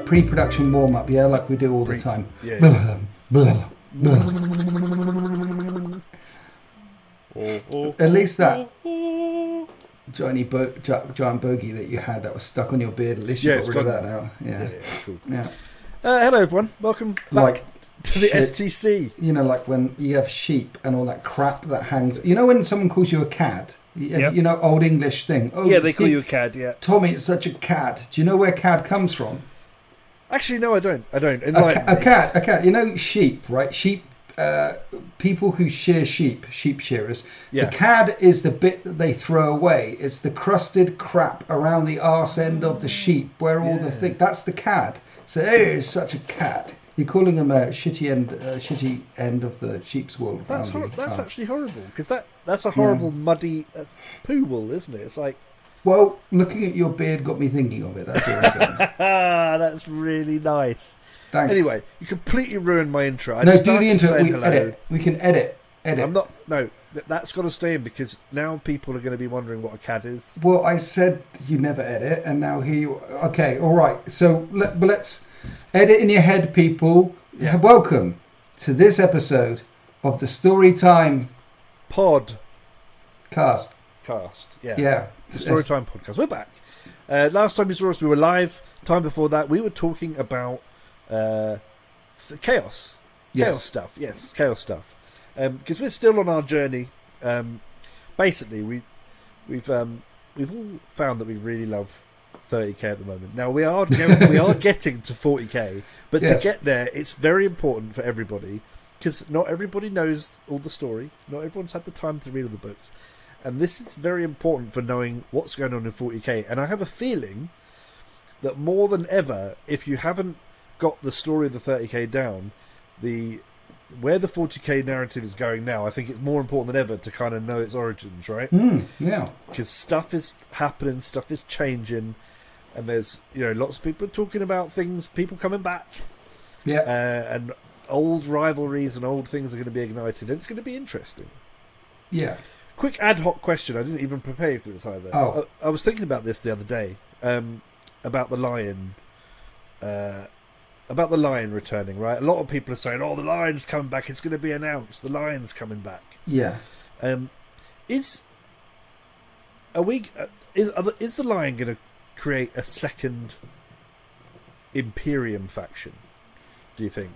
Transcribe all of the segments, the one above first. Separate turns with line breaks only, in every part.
Pre-production warm-up, yeah, like we do all the time.
Yeah.
At least that giant bogey that you had that was stuck on your beard, at least you got rid of that now. Yeah,
cool.
Yeah.
Hello everyone, welcome back to the STC.
You know, like when you have sheep and all that crap that hangs. You know when someone calls you a cad?
Yep.
You know, old English thing. Oh,
yeah, they call you a cad, yeah.
Tommy, it's such a cad. Do you know where cad comes from?
Actually, no, I don't.
A cat. You know, sheep, right? Sheep. People who shear sheep shearers. Yeah. The cad is the bit that they throw away. It's the crusted crap around the arse end of the sheep, where all the thing. That's the cad. So, hey, it's such a cad. You're calling them a shitty end of the sheep's wool.
That's actually horrible, because that's a horrible muddy. That's poo wool, isn't it? It's like.
Well, looking at your beard got me thinking of it. That's all I'm saying.
That's really nice.
Thanks.
Anyway, you completely ruined my intro.
No, do the intro. We edit. We can edit.
I'm not. No, that's got to stay in, because now people are going to be wondering what a CAD is.
Well, I said you never edit, and now here you. Okay, all right. So let's edit in your head, people. Yeah. Welcome to this episode of the Storytime Cast. Yeah.
Storytime podcast. We're back. Last time you saw us, we were live. Time before that, we were talking about chaos. Chaos stuff. Yes, chaos stuff. Because we're still on our journey. Basically, we've all found that we really love 30k at the moment. Now we are getting to 40k, but to get there, it's very important for everybody, because not everybody knows all the story. Not everyone's had the time to read all the books. And this is very important for knowing what's going on in 40k. And I have a feeling that more than ever, if you haven't got the story of the 30k down, where the 40k narrative is going now, I think it's more important than ever to kind of know its origins, right?
Yeah.
Because stuff is happening, stuff is changing, and there's lots of people talking about things, people coming back.
Yeah.
And old rivalries and old things are going to be ignited, and it's going to be interesting.
Yeah.
Quick ad hoc question. I didn't even prepare for this either.
Oh.
I was thinking about this the other day, about the lion. About the lion returning, right? A lot of people are saying, "Oh, the lion's coming back. It's going to be announced. The lion's coming back."
Yeah.
Is the lion going to create a second Imperium faction? Do you think?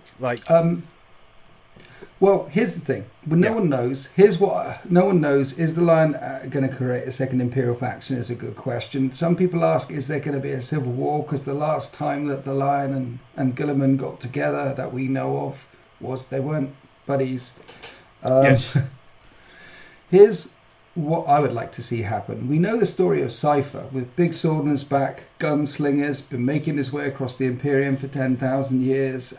Well, here's the thing. No one knows. No one knows. Is the lion going to create a second Imperial faction? Is a good question. Some people ask, is there going to be a civil war? Because the last time that the lion and Gilliman got together that we know of was they weren't buddies.
Yes.
Here's what I would like to see happen. We know the story of Cypher, with big sword on his back, gunslingers, been making his way across the Imperium for 10,000 years,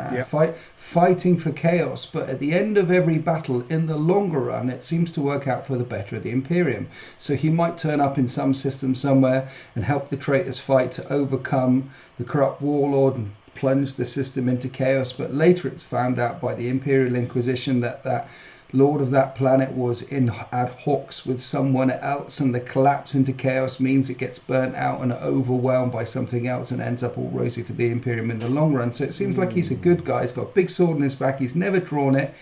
fighting for chaos, but at the end of every battle, in the longer run, it seems to work out for the better of the Imperium. So he might turn up in some system somewhere and help the traitors fight to overcome the corrupt warlord and plunge the system into chaos, but later it's found out by the Imperial Inquisition that Lord of that planet was in ad hocs with someone else, and the collapse into chaos means it gets burnt out and overwhelmed by something else and ends up all rosy for the Imperium in the long run. So it seems like he's a good guy. He's got a big sword in his back. He's never drawn it,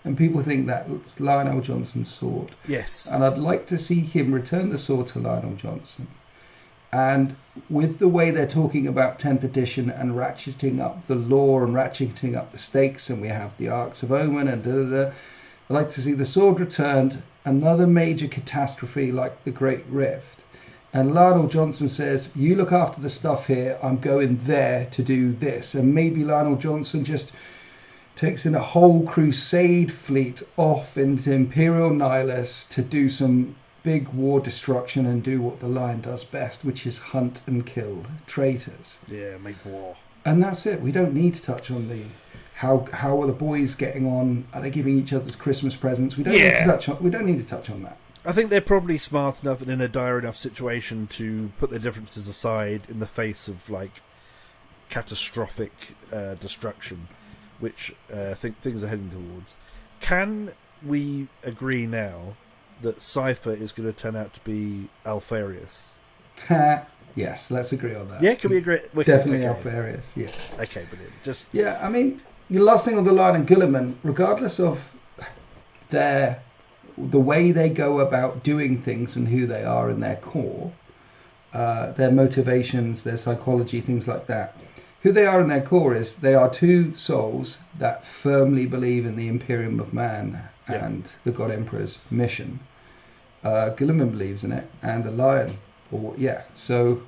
and people think that's Lionel Johnson's sword.
Yes.
And I'd like to see him return the sword to Lionel Johnson. And with the way they're talking about 10th edition and ratcheting up the lore and ratcheting up the stakes, and we have the Arcs of Omen and I'd like to see the sword returned, another major catastrophe like the Great Rift. And Lionel Johnson says, you look after the stuff here, I'm going there to do this. And maybe Lionel Johnson just takes in a whole crusade fleet off into Imperial Nihilus to do some big war destruction and do what the lion does best, which is hunt and kill traitors.
Yeah, make war.
And that's it. We don't need to touch on How are the boys getting on? Are they giving each other's Christmas presents? We don't need to touch on that.
I think they're probably smart enough and in a dire enough situation to put their differences aside in the face of like catastrophic destruction, which I think things are heading towards. Can we agree now that Cypher is going to turn out to be Alfarius?
Yes, let's agree on that.
Yeah, can we agree?
Definitely Alfarius, yeah.
Okay, brilliant.
Yeah, I mean, the last thing on the line and Guilliman, regardless of the way they go about doing things and who they are in their core, their motivations, their psychology, things like that, who they are in their core is they are two souls that firmly believe in the Imperium of Man and the God Emperor's mission. Guilliman believes in it, and the Lion. So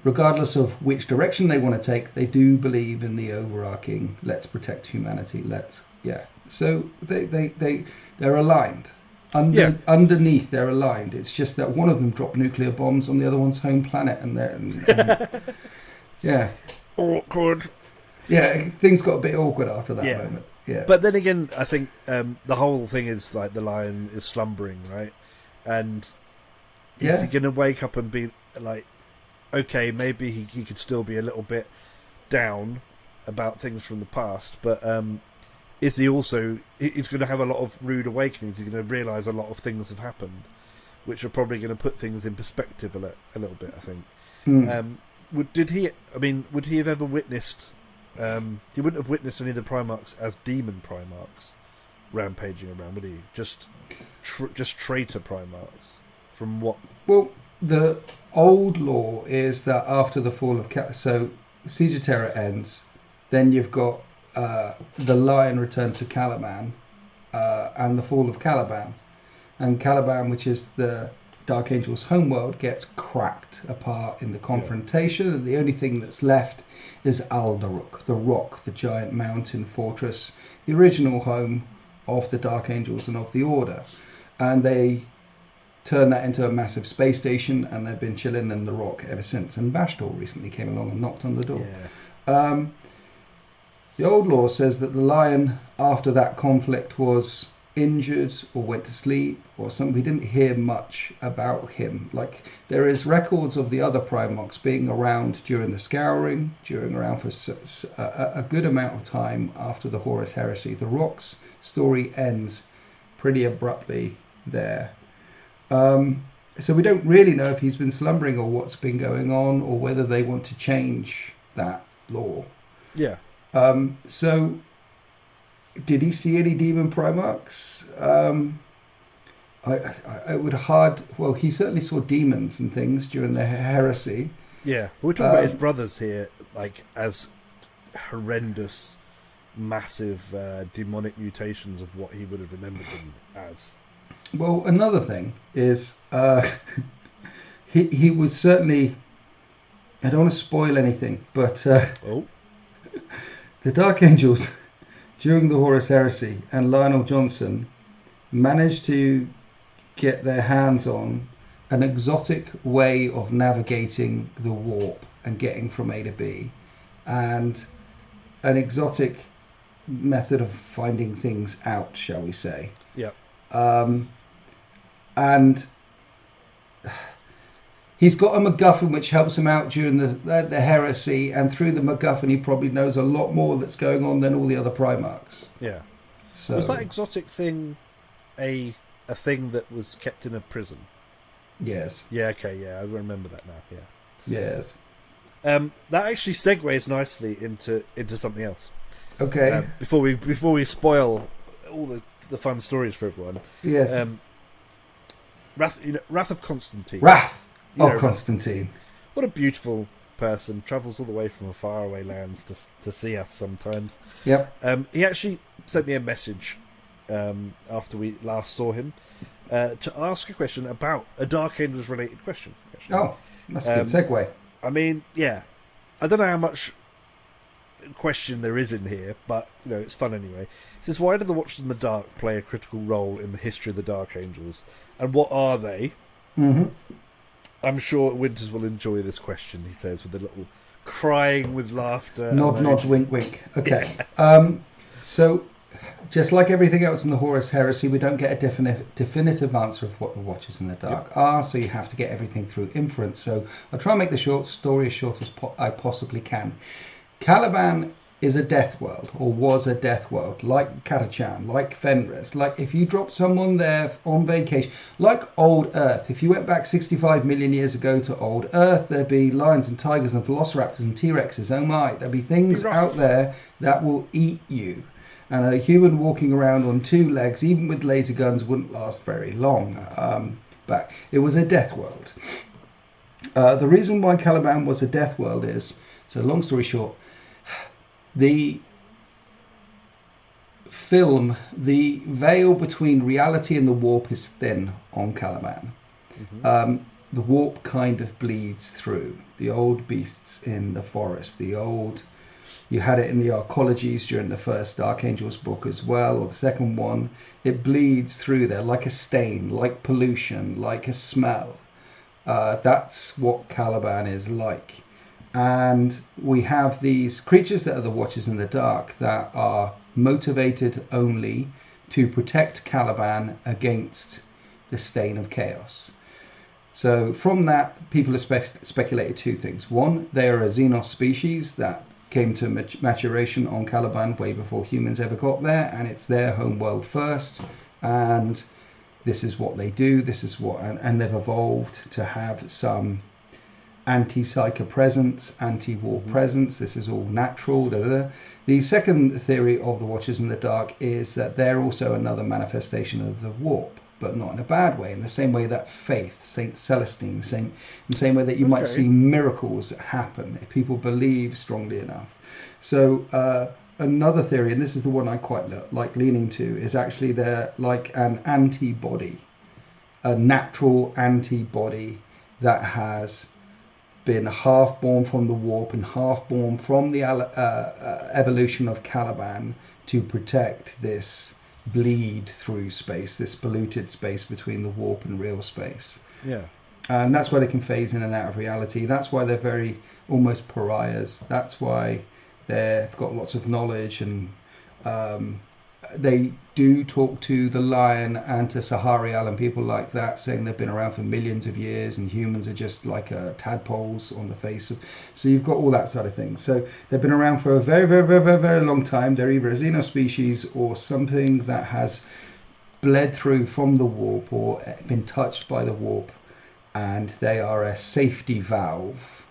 regardless of which direction they want to take, they do believe in the overarching let's protect humanity, so they're aligned. Underneath they're aligned. It's just that one of them dropped nuclear bombs on the other one's home planet, and
awkward.
Yeah, things got a bit awkward after that moment. Yeah.
But then again, I think the whole thing is like the Lion is slumbering, right? And is he going to wake up and be like, okay, maybe he could still be a little bit down about things from the past, but is he also... He's going to have a lot of rude awakenings. He's going to realise a lot of things have happened, which are probably going to put things in perspective a little bit, I think. Would he have ever witnessed... he wouldn't have witnessed any of the Primarchs as demon Primarchs rampaging around, would he? Just traitor Primarchs. From what?
Well, the old law is that after the fall of... So, Siege of Terror ends, then you've got the Lion return to Caliban, and the fall of Caliban. And Caliban, which is the Dark Angel's homeworld, gets cracked apart in the confrontation, and the only thing that's left is Aldaruk, the rock, the giant mountain fortress, the original home of the Dark Angels and of the Order. And they turn that into a massive space station, and they've been chilling in the rock ever since. And Vashtor recently came along and knocked on the door. The old law says that the Lion, after that conflict, was injured or went to sleep or something. We didn't hear much about him. Like, there is records of the other Primarchs being around during the Scouring, around for a good amount of time after the Horus Heresy. The Rock's story ends pretty abruptly there. So we don't really know if he's been slumbering or what's been going on, or whether they want to change that law.
Yeah.
So did he see any demon Primarchs? I would well, he certainly saw demons and things during the heresy.
Yeah, we're talking about his brothers here, like, as horrendous, massive demonic mutations of what he would have remembered them as.
Well, another thing is he was certainly... I don't want to spoil anything, but the Dark Angels during the Horus Heresy and Lionel Johnson managed to get their hands on an exotic way of navigating the warp and getting from A to B, and an exotic method of finding things out, shall we say.
Yeah.
And he's got a MacGuffin which helps him out during the heresy, and through the MacGuffin he probably knows a lot more that's going on than all the other Primarchs.
Yeah.
So,
was that exotic thing a thing that was kept in a prison? Yes. Yeah, okay, yeah, I remember that now, yeah.
Yes.
That actually segues nicely into something else.
Okay.
Before we spoil all the fun stories for everyone.
Yes.
Wrath of Constantine.
Constantine.
What a beautiful person. Travels all the way from faraway lands to see us sometimes.
Yep.
He actually sent me a message after we last saw him to ask a question about a Dark Angels related question. Actually.
Oh, that's a good segue.
I mean, yeah. I don't know how much question there is in here, but it's fun anyway. It says, why do the Watchers in the Dark play a critical role in the history of the Dark Angels, and what are they?
Mm-hmm.
I'm sure Winters will enjoy this question, he says, with a little crying with laughter.
Nod, wink, wink. Okay. So, just like everything else in the Horus Heresy, we don't get a definitive answer of what the Watchers in the Dark are, so you have to get everything through inference. So I'll try and make the short story as short as I possibly can. Caliban is a death world, or was a death world, like Catachan, like Fenris, like if you dropped someone there on vacation, like old Earth. If you went back 65 million years ago to old Earth, there'd be lions and tigers and velociraptors and T-Rexes. Oh my, there'd be things out there that will eat you. And a human walking around on two legs, even with laser guns, wouldn't last very long. But it was a death world. The reason why Caliban was a death world is, so long story short, the film, the veil between reality and the warp is thin on Caliban. The warp kind of bleeds through. The old beasts in the forest, you had it in the arcologies during the first Dark Angels book as well, or the second one. It bleeds through there like a stain, like pollution, like a smell. That's what Caliban is like. And we have these creatures that are the Watchers in the Dark that are motivated only to protect Caliban against the stain of chaos. So from that, people have speculated two things. One, they are a Xenos species that came to maturation on Caliban way before humans ever got there, and it's their home world first, and this is what they do, this is what, and they've evolved to have some anti-psyker presence, anti-war presence. This is all natural. The second theory of the Watchers in the Dark is that they're also another manifestation of the warp, but not in a bad way, in the same way that faith, Saint Celestine, in the same way that you might see miracles happen if people believe strongly enough. So another theory, and this is the one I quite like leaning to, is actually they're like an antibody, a natural antibody that has been half born from the warp and half born from the evolution of Caliban to protect this bleed through space, this polluted space between the warp and real space.
Yeah.
And that's why they can phase in and out of reality. That's why they're very almost pariahs. That's why they've got lots of knowledge, and they do talk to the lion and to Sahariel and people like that, saying they've been around for millions of years and humans are just like tadpoles on the face of. So you've got all that side of things. So they've been around for a very, very, very, very, very long time. They're either a xenospecies or something that has bled through from the warp or been touched by the warp, and they are a safety valve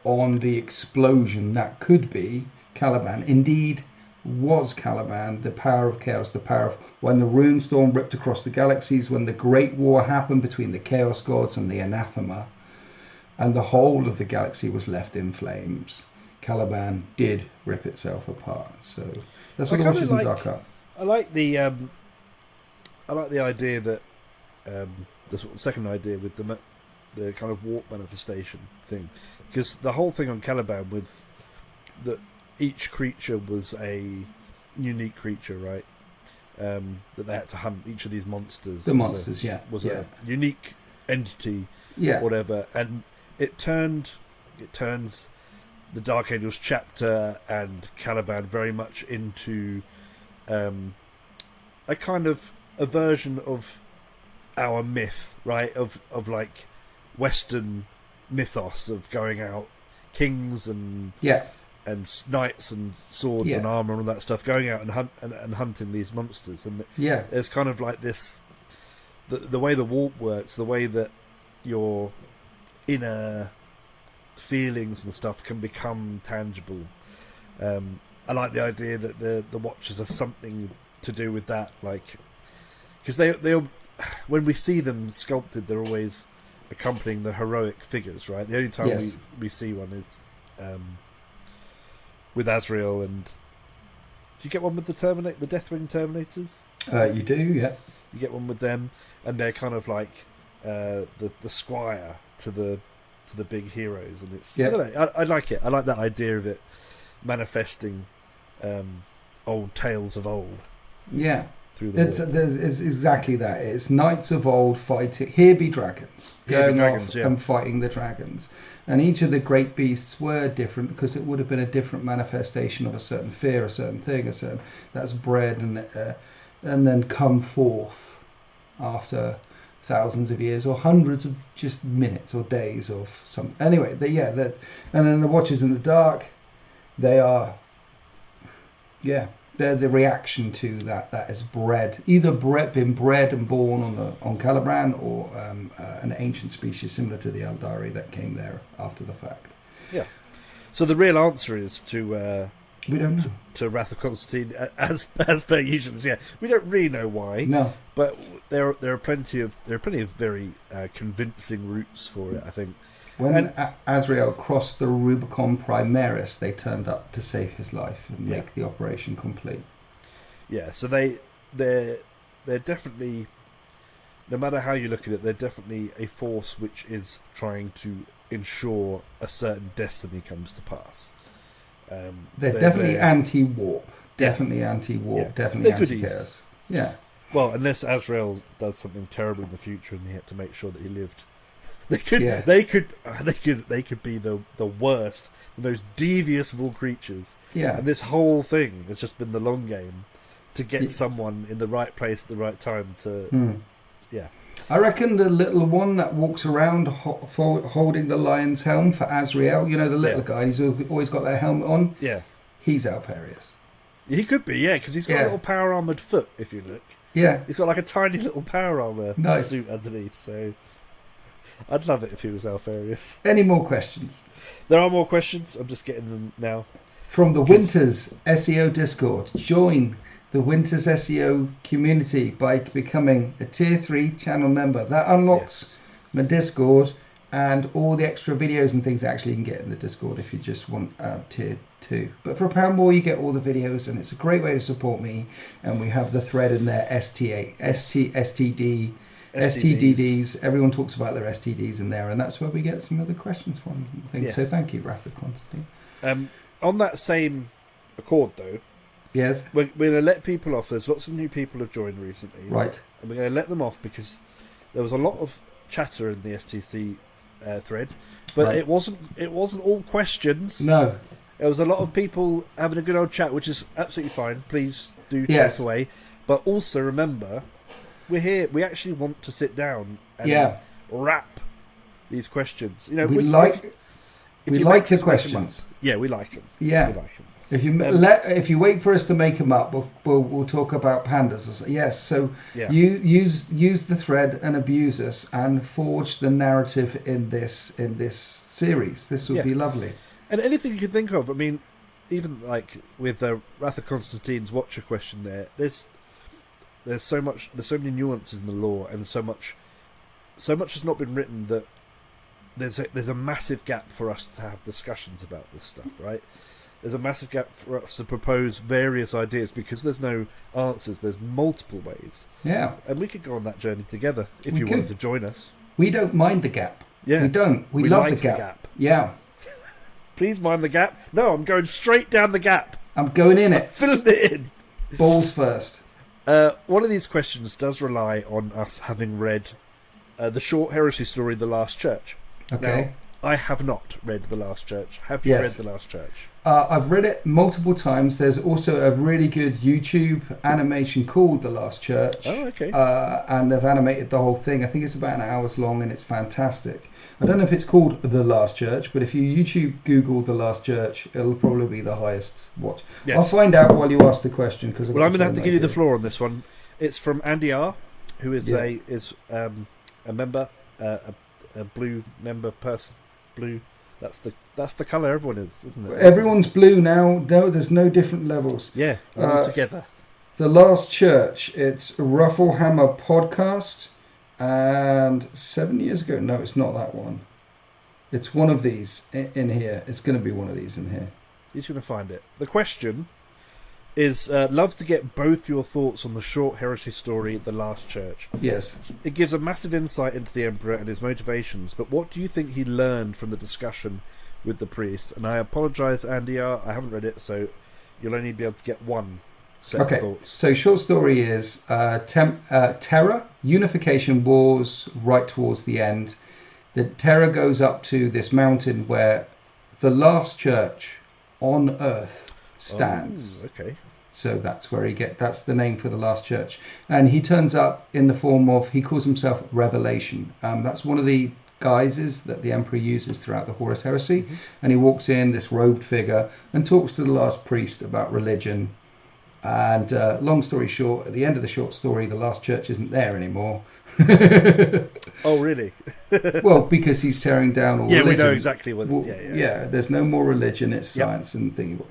on the explosion that could be Caliban. Indeed, was Caliban, the power of chaos, the power of when the rune storm ripped across the galaxies, when the great war happened between the chaos gods and the anathema, and the whole of the galaxy was left in flames. Caliban did rip itself apart. So that's what the Watchers in the Dark are.
I like the idea that the sort of second idea with the kind of warp manifestation thing, because the whole thing on Caliban with that each creature was a unique creature, right? That they had to hunt. Each of these monsters, was a unique entity, whatever. And it turns the Dark Angels chapter and Caliban very much into a kind of a version of our myth, right? Of like Western mythos of going out, kings and knights and swords and armor and all that stuff, going out and hunting these monsters. And there's kind of like this, the way the warp works, the way that your inner feelings and stuff can become tangible. I like the idea that the Watchers are something to do with that, like, because they when we see them sculpted, they're always accompanying the heroic figures, right? The only time we see one is with Azrael. And do you get one with the Deathwing Terminators?
You do, yeah.
You get one with them, and they're kind of like the squire to the big heroes, and it's I don't know, I like it. I like that idea of it manifesting old tales of old.
Yeah,
through the war.
It's exactly that. It's knights of old fighting. Here be dragons. Going off and fighting the dragons. And each of the great beasts were different because it would have been a different manifestation of a certain fear, a certain thing, that's bred and then come forth after thousands of years or hundreds of just minutes or days of some. Anyway, and then the Watchers in the Dark, they are, they're the reaction to that is been bred and born on Caliban, or an ancient species similar to the Eldari that came there after the fact.
Yeah. So the real answer is to
we don't know.
To Wrath of Constantine, as per usual. Yeah, we don't really know why.
No,
but there are plenty of very convincing routes for it, I think.
When Azrael crossed the Rubicon Primaris, they turned up to save his life and make the operation complete. Yeah,
so they're definitely, no matter how you look at it, they're definitely a force which is trying to ensure a certain destiny comes to pass.
They're definitely anti-warp. Definitely anti-warp. Definitely anti-chaos. Yeah.
Well, unless Azrael does something terrible in the future and they had to make sure that he lived. They could be the worst, the most devious of all creatures.
Yeah.
And this whole thing has just been the long game to get someone in the right place at the right time to. Yeah.
I reckon the little one that walks around holding the lion's helm for Azrael, the little guy, he's always got that helmet on.
Yeah.
He's Alperius.
He could be, because he's got a little power armoured foot, if you look.
Yeah.
He's got like a tiny little power armour suit underneath, so I'd love it if he was Alperius.
Any more questions?
There are more questions. I'm just getting them now.
From the Winters SEO Discord. Join the Winters SEO community by becoming a Tier 3 channel member. That unlocks my Discord and all the extra videos and things actually you can get in the Discord if you just want Tier 2. But for £1 more, you get all the videos, and it's a great way to support me. And we have the thread in there, ST8, STD, STDs. Everyone talks about their STDs in there, and that's where we get some of the questions from. So thank you, Wrath of Constantine.
On that same accord, though,
yes,
we're going to let people off. There's lots of new people have joined recently,
right? And
we're going to let them off because there was a lot of chatter in the STC thread, but it wasn't all questions.
No,
there was a lot of people having a good old chat, which is absolutely fine. Please do chat away, but also remember, we're here. We actually want to sit down and wrap these questions. We like the questions. Yeah, we like them.
Yeah,
we like them.
If you wait for us to make them up, we'll talk about pandas. Yes, so you use the thread and abuse us and forge the narrative in this series. This would be lovely.
And anything you can think of. I mean, even like with Wrath of Constantine's Watcher question, there's so many nuances in the lore, and so much has not been written that there's a massive gap for us to have discussions about this stuff, right? There's a massive gap for us to propose various ideas because there's no answers. There's multiple ways. Yeah. And we could go on that journey together if you wanted to join us.
We don't mind the gap. Yeah. We don't. We love
like
the gap. Yeah.
Please mind the gap. No, I'm going straight down the gap.
I'm going in it.
I'm filling it in.
Balls first.
One of these questions does rely on us having read the short heresy story, The Last Church.
Okay.
Now, I have not read The Last Church. Have you read The Last Church?
I've read it multiple times. There's also a really good YouTube animation called The Last Church.
Oh, okay.
And they've animated the whole thing. I think it's about an hour's long, and it's fantastic. I don't know if it's called The Last Church, but if you YouTube Google The Last Church, it'll probably be the highest watch. Yes. I'll find out while you ask the question.
I'm going to have to give you the floor on this one. It's from Andy R, who is a member, a blue member person. Blue. That's the colour everyone is, isn't it?
Everyone's blue now. No, there's no different levels.
Yeah, all together.
The Last Church. It's a Rufflehammer podcast. And 7 years ago, no, it's not that one. It's one of these in here. It's going to be one of these in here.
He's going to find it. The question is, love to get both your thoughts on the short heresy story, The Last Church.
Yes. It
gives a massive insight into the Emperor and his motivations, but what do you think he learned from the discussion with the priest? And I apologise, Andy R, I haven't read it, so you'll only be able to get one set of
Okay,
thoughts.
so short story is Terror, Unification Wars, right towards the end. The Terror goes up to this mountain where the last church on Earth stands.
Oh, okay.
So that's where that's the name for the last church. And he turns up in the form of, he calls himself Revelation. That's one of the guises that the Emperor uses throughout the Horus Heresy. Mm-hmm. And he walks in, this robed figure, and talks to the last priest about religion. And long story short, at the end of the short story, the last church isn't there anymore.
Oh, really?
Well, because he's tearing down all religion.
We know exactly what...
Yeah, there's no more religion, it's science and thing.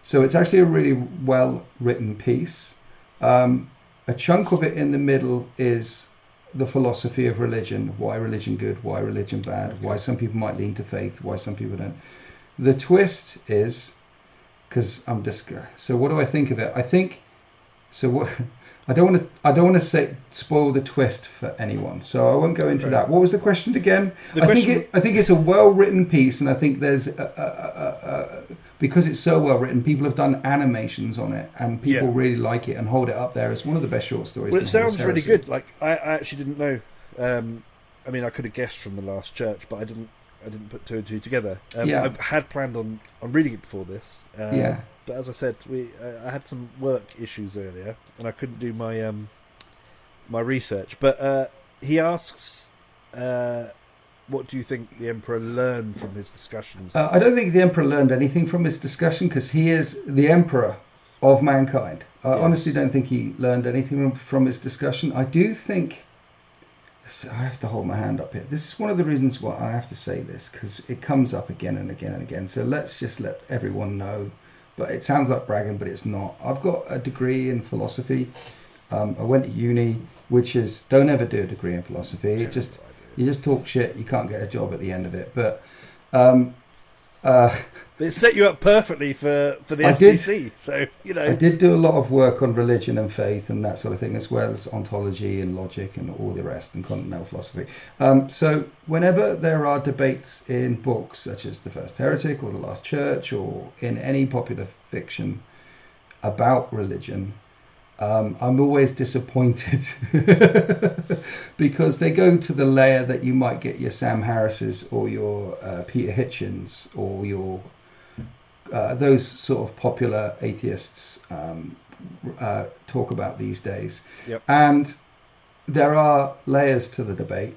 So it's actually a really well-written piece. A chunk of it in the middle is the philosophy of religion. Why religion good? Why religion bad? Okay. Why some people might lean to faith? Why some people don't? The twist is, because I'm just... So what do I think of it? I think... So what... I don't want to spoil the twist for anyone, so I won't go into that. What was the question again? I think it's a well-written piece, and I think there's because it's so well-written, people have done animations on it, and people really like it and hold it up there as one of the best short stories.
Well, it sounds really good. Like I actually didn't know. I mean, I could have guessed from the last church, but I didn't put two and two together. I had planned on reading it before this. But as I said, I had some work issues earlier, and I couldn't do my my research. But he asks, what do you think the Emperor learned from his discussions?
I don't think the Emperor learned anything from his discussion, because he is the Emperor of mankind. I honestly don't think he learned anything from his discussion. I do think... I have to hold my hand up here. This is one of the reasons why I have to say this, because it comes up again and again and again. So let's just let everyone know. But it sounds like bragging, but it's not. I've got a degree in philosophy. I went to uni, which is, don't ever do a degree in philosophy. You just talk shit. You can't get a job at the end of it. But
it set you up perfectly for the STC. So
I did do a lot of work on religion and faith and that sort of thing, as well as ontology and logic and all the rest, and continental philosophy. So whenever there are debates in books such as The First Heretic or The Last Church, or in any popular fiction about religion, I'm always disappointed because they go to the layer that you might get your Sam Harris's or your Peter Hitchens or your those sort of popular atheists talk about these days.
Yep.
And there are layers to the debate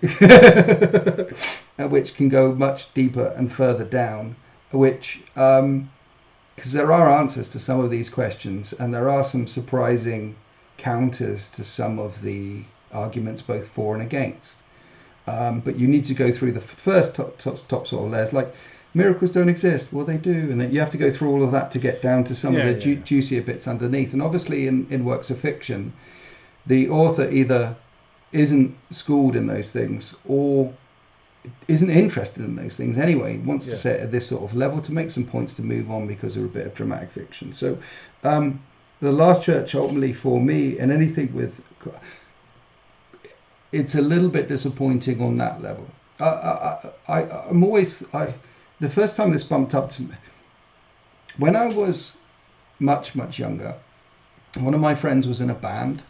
which can go much deeper and further down, which because there are answers to some of these questions, and there are some surprising counters to some of the arguments, both for and against. But you need to go through the first top sort of layers, like miracles don't exist. Well, they do, and you have to go through all of that to get down to some of the juicier bits underneath. And obviously, in works of fiction, the author either isn't schooled in those things or isn't interested in those things anyway, wants to set at this sort of level to make some points to move on because of a bit of dramatic fiction. So The Last Church, ultimately for me, and anything with, it's a little bit disappointing on that level. I'm always, the first time this bumped up to me, when I was much younger, one of my friends was in a band.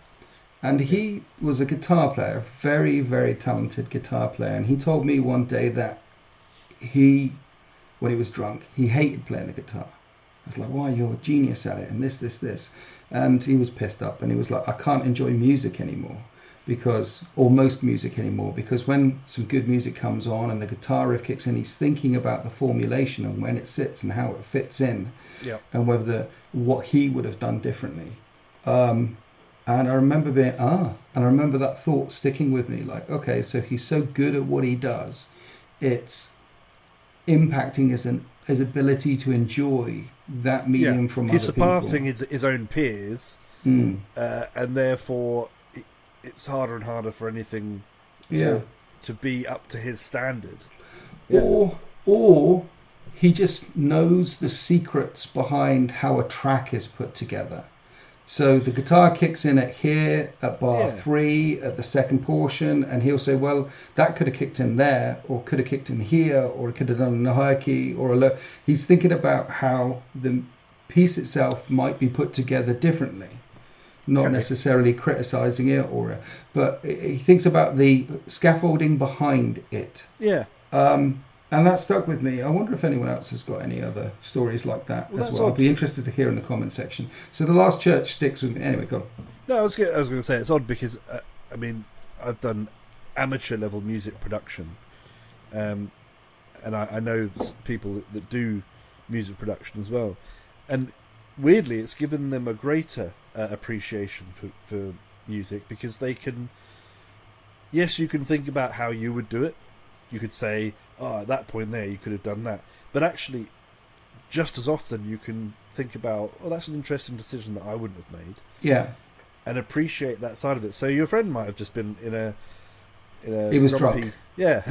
And he was a guitar player, very, very talented guitar player. And he told me one day that when he was drunk, he hated playing the guitar. I was like, why? You're a genius at it, and this. And he was pissed up, and he was like, I can't enjoy music anymore, or most music anymore, because when some good music comes on and the guitar riff kicks in, he's thinking about the formulation and when it sits and how it fits in, and what he would have done differently. And I remember and I remember that thought sticking with me, like, okay, so he's so good at what he does, it's impacting his ability to enjoy that medium from other people. He's
surpassing his own peers, and therefore it's harder and harder for anything to be up to his standard. Or
he just knows the secrets behind how a track is put together. So the guitar kicks in at bar 3 at the second portion, and he'll say, well, that could have kicked in there, or could have kicked in here, or it could have done in a higher key or a low. He's thinking about how the piece itself might be put together differently. Not necessarily criticizing it, but he thinks about the scaffolding behind it.
Yeah.
And that stuck with me. I wonder if anyone else has got any other stories like that as well. I'd be interested to hear in the comment section. So the last church sticks with me. Anyway, go on.
No, I was going to say it's odd because I mean I've done amateur level music production, and I know people that do music production as well, and weirdly it's given them a greater appreciation for music, because they can, yes, you can think about how you would do it. You could say, oh, at that point there you could have done that, but actually just as often you can think about, oh, that's an interesting decision that I wouldn't have made, and appreciate that side of it. So your friend might have just been in a he was grumpy, drunk. Yeah.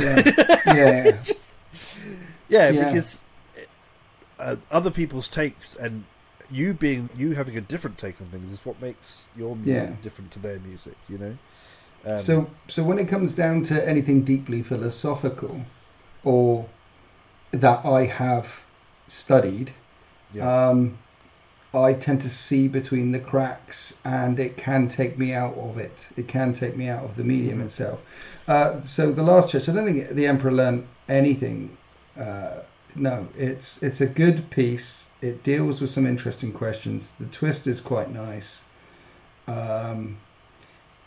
Because other people's takes and you having a different take on things is what makes your music different to their music, you know.
So when it comes down to anything deeply philosophical or that I have studied, I tend to see between the cracks, and it can take me out of it. It can take me out of the medium itself. So the last church, I don't think the Emperor learned anything. No, it's a good piece. It deals with some interesting questions. The twist is quite nice.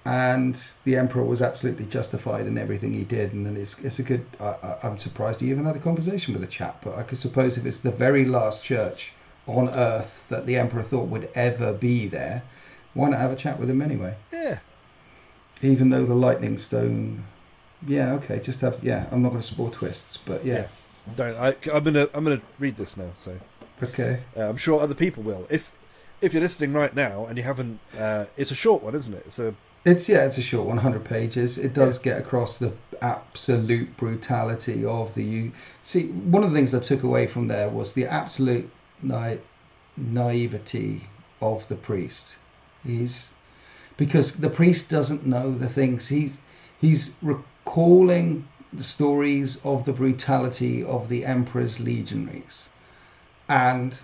And the Emperor was absolutely justified in everything he did. And then it's a good... I'm surprised he even had a conversation with a chap. But I could suppose if it's the very last church on Earth that the Emperor thought would ever be there, why not have a chat with him anyway?
Yeah.
Even though the lightning stone... Yeah, okay, just have... Yeah, I'm not going to spoil twists, but yeah.
Don't. I'm gonna read this now, so...
Okay.
I'm sure other people will. If you're listening right now and you haven't... it's a short one, isn't it? It's
a short 100 pages. It does get across the absolute brutality of the... See, one of the things I took away from there was the absolute naivety of the priest. Because the priest doesn't know the things. He's recalling the stories of the brutality of the Emperor's legionaries and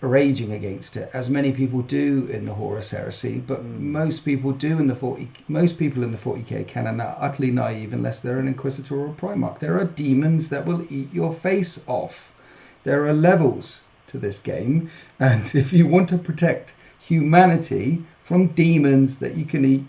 raging against it, as many people do in the Horus heresy, but most people in the 40k canon are utterly naive unless they're an Inquisitor or a Primarch. There are demons that will eat your face off. There are levels to this game, and if you want to protect humanity from demons that you can eat,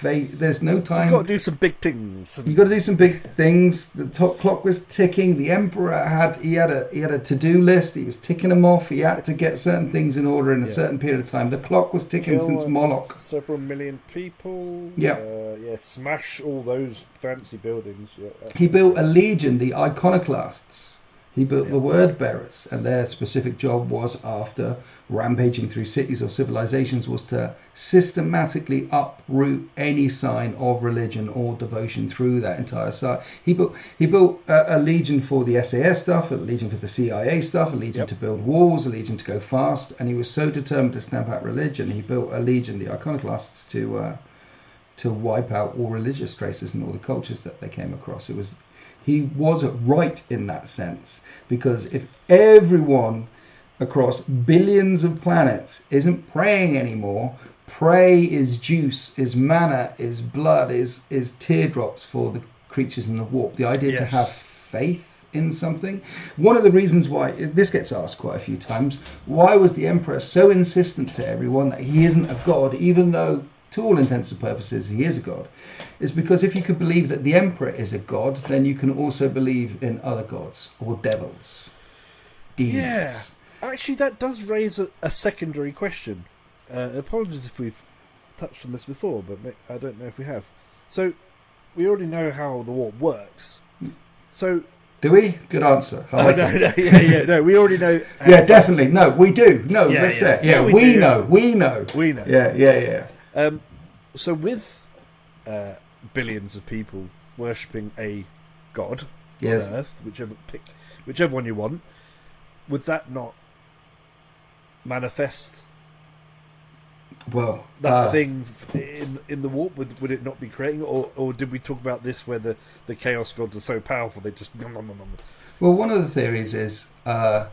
there's no time.
You've got to do some big things.
You've got to do some big things. The top clock was ticking. The Emperor had a to-do list. He was ticking them off. He had to get certain things in order in a certain period of time. The clock was ticking since Moloch.
Several million people. Smash all those fancy buildings.
He built a legion, the Iconoclasts. He built the word bearers, and their specific job was, after rampaging through cities or civilizations, was to systematically uproot any sign of religion or devotion through that entire site. He built a legion for the SAS stuff, a legion for the CIA stuff, a legion to build walls, a legion to go fast, and he was so determined to stamp out religion, he built a legion, the Iconoclasts, to wipe out all religious traces and all the cultures that they came across. He was right in that sense, because if everyone across billions of planets isn't praying anymore, pray is juice, is mana, is blood, is teardrops for the creatures in the warp. The idea to have faith in something. One of the reasons why, this gets asked quite a few times, why was the Emperor so insistent to everyone that he isn't a god, even though to all intents and purposes he is a god, is because if you could believe that the Emperor is a god, then you can also believe in other gods or devils, demons.
Yeah, actually that does raise a secondary question. Apologies if we've touched on this before, but I don't know if we have. So we already know how the warp works. So
do we? Good answer.
No, we already know.
Definitely. No, we do. No, that's it. Yeah, we know. We know. Yeah.
So with billions of people worshipping a god on Earth, whichever one you want, would that not manifest that thing in the warp? Would it not be creating, or did we talk about this where the chaos gods are so powerful they just...
Well, one of the theories is that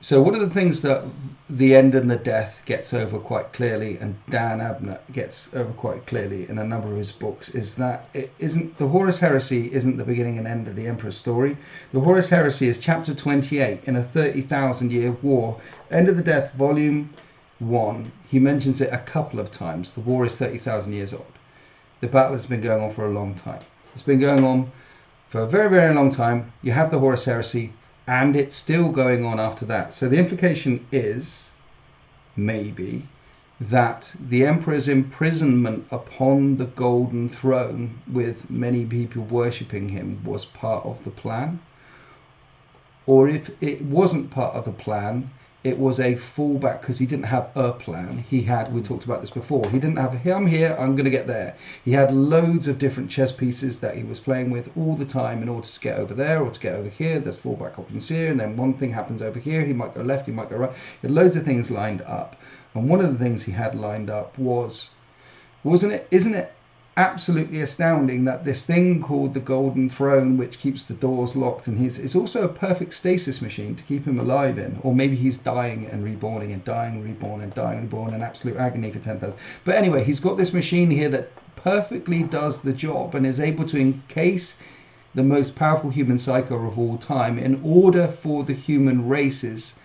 So one of the things that the End and the Death gets over quite clearly, and Dan Abnett gets over quite clearly in a number of his books, is that it isn't the Horus Heresy isn't the beginning and end of the Emperor's story. The Horus Heresy is chapter 28 in a 30,000-year war. End of the Death, volume 1. He mentions it a couple of times. The war is 30,000 years old. The battle has been going on for a long time. It's been going on for a very, very long time. You have the Horus Heresy, and it's still going on after that. So the implication is, maybe, that the Emperor's imprisonment upon the Golden Throne, with many people worshipping him, was part of the plan. Or if it wasn't part of the plan, it was a fallback, because he didn't have a plan. He had, we talked about this before, he didn't have, I'm here, I'm going to get there. He had loads of different chess pieces that he was playing with all the time in order to get over there or to get over here. There's fallback options here, and then one thing happens over here. He might go left, he might go right. He had loads of things lined up. And one of the things he had lined up isn't it absolutely astounding that this thing called the Golden Throne, which keeps the doors locked, and is also a perfect stasis machine to keep him alive in. Or maybe he's dying and reborning and dying and reborn and dying and reborn in absolute agony for 10,000. But anyway, he's got this machine here that perfectly does the job and is able to encase the most powerful human psycho of all time in order for the human race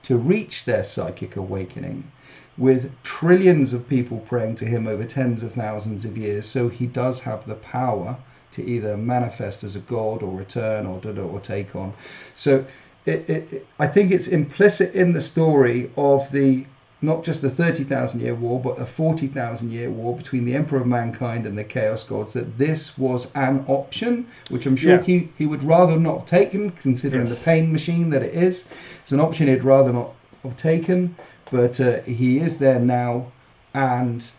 to reach their psychic awakening, with trillions of people praying to him over tens of thousands of years. So he does have the power to either manifest as a god or return or take on. So I think it's implicit in the story of the not just the 30,000 year war, but a 40,000 year war between the Emperor of Mankind and the Chaos Gods, that this was an option, which I'm sure he would rather not have taken, considering the pain machine that it is. It's an option he'd rather not have taken. But he is there now, and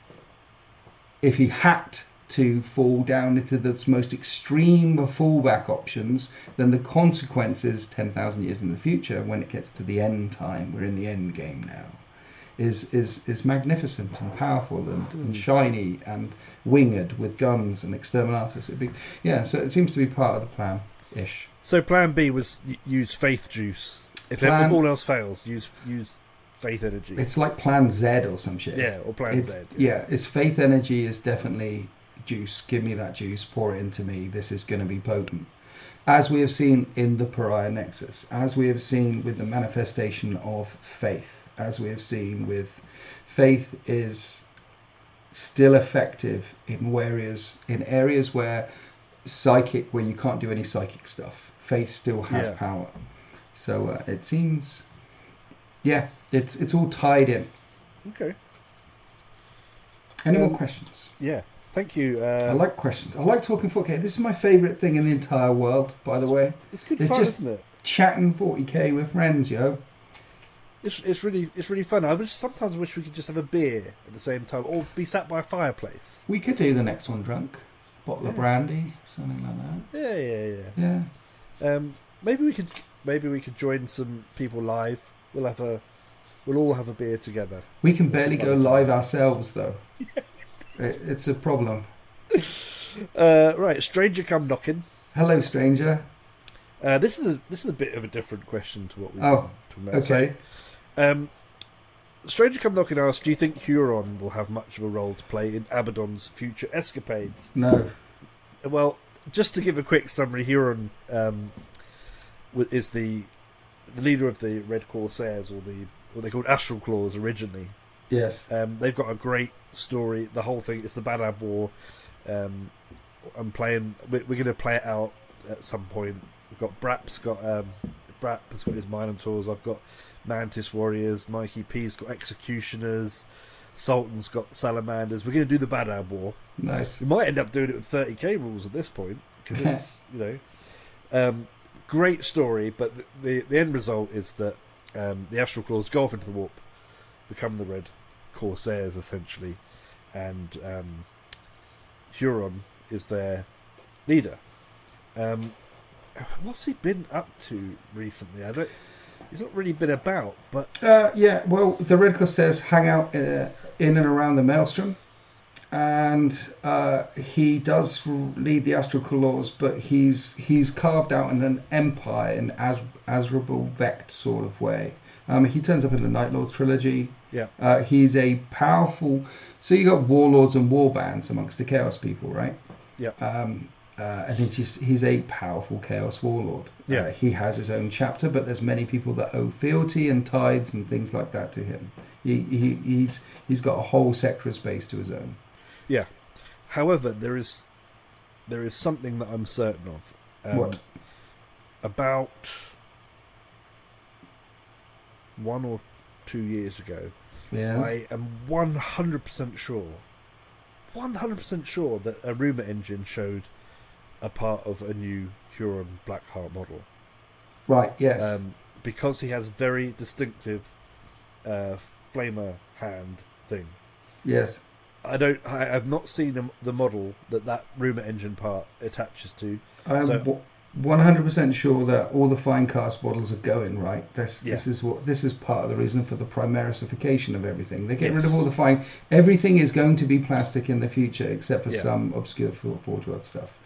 if he had to fall down into the most extreme of fallback options, then the consequences 10,000 years in the future, when it gets to the end time, we're in the end game now, is magnificent and powerful and shiny and winged with guns and exterminatus. So it seems to be part of the plan-ish.
So plan B was use faith juice. If all else fails, use faith energy.
It's like Plan Z or some shit.
Yeah, or Plan Z.
Yeah, it's faith energy is definitely juice. Give me that juice, pour it into me. This is going to be potent. As we have seen in the Pariah Nexus, as we have seen with the manifestation of faith, as we have seen with faith is still effective in areas where you can't do any psychic stuff. Faith still has power. So it seems... Yeah, it's all tied in.
Okay.
Any more questions?
Yeah, thank you.
I like questions. I like talking 4K. This is my favourite thing in the entire world, by the way.
It's good fun, isn't it?
Chatting 40K with friends, yo.
It's really fun. I sometimes wish we could just have a beer at the same time, or be sat by a fireplace.
We could do the next one drunk. Bottle of brandy, something like
that.
Yeah.
Maybe we could join some people live. We'll all have a beer together.
We can barely go live ourselves, though. It's a problem.
Right, stranger come knocking.
Hello, stranger.
This is a bit of a different question to what we.
Okay.
Stranger come knocking asks, do you think Huron will have much of a role to play in Abaddon's future escapades?
No.
Well, just to give a quick summary, Huron is the leader of the Red Corsairs, or what they called Astral Claws originally.
Yes.
They've got a great story. The whole thing is the Badab War. We're going to play it out at some point. We've got Brap's got his Minotaurs. I've got Mantis Warriors. Mikey P's got Executioners. Sultan's got Salamanders. We're going to do the Badab War.
Nice.
We might end up doing it with 30k rules at this point, because it's great story, but the end result is that the Astral Claws go off into the warp, become the Red Corsairs essentially, and Huron is their leader. What's he been up to recently? He's not really been about, but
well, the Red Corsairs hang out in and around the Maelstrom, and he does lead the Astral Claws, but he's carved out in an empire in Azrael Vect sort of way. He turns up in the Night Lords trilogy.
Yeah.
He's a powerful. So you got warlords and warbands amongst the Chaos people, right?
Yeah.
And he's a powerful Chaos warlord.
Yeah.
He has his own chapter, but there's many people that owe fealty and tithes and things like that to him. He's got a whole sector of space to his own.
Yeah. However, there is something that I'm certain of.
What?
About 1 or 2 years ago,
Yeah.
I am 100% sure that a rumour engine showed a part of a new Huron Blackheart model.
Right. Yes.
Because he has very distinctive flamer hand thing.
Yes.
I have not seen the model that rumour engine part attaches to.
I'm 100% sure that all the fine cast models are going right. This is part of the reason for the Primaricification of everything. They get rid of all the fine. Everything is going to be plastic in the future, except for some obscure Forge World stuff.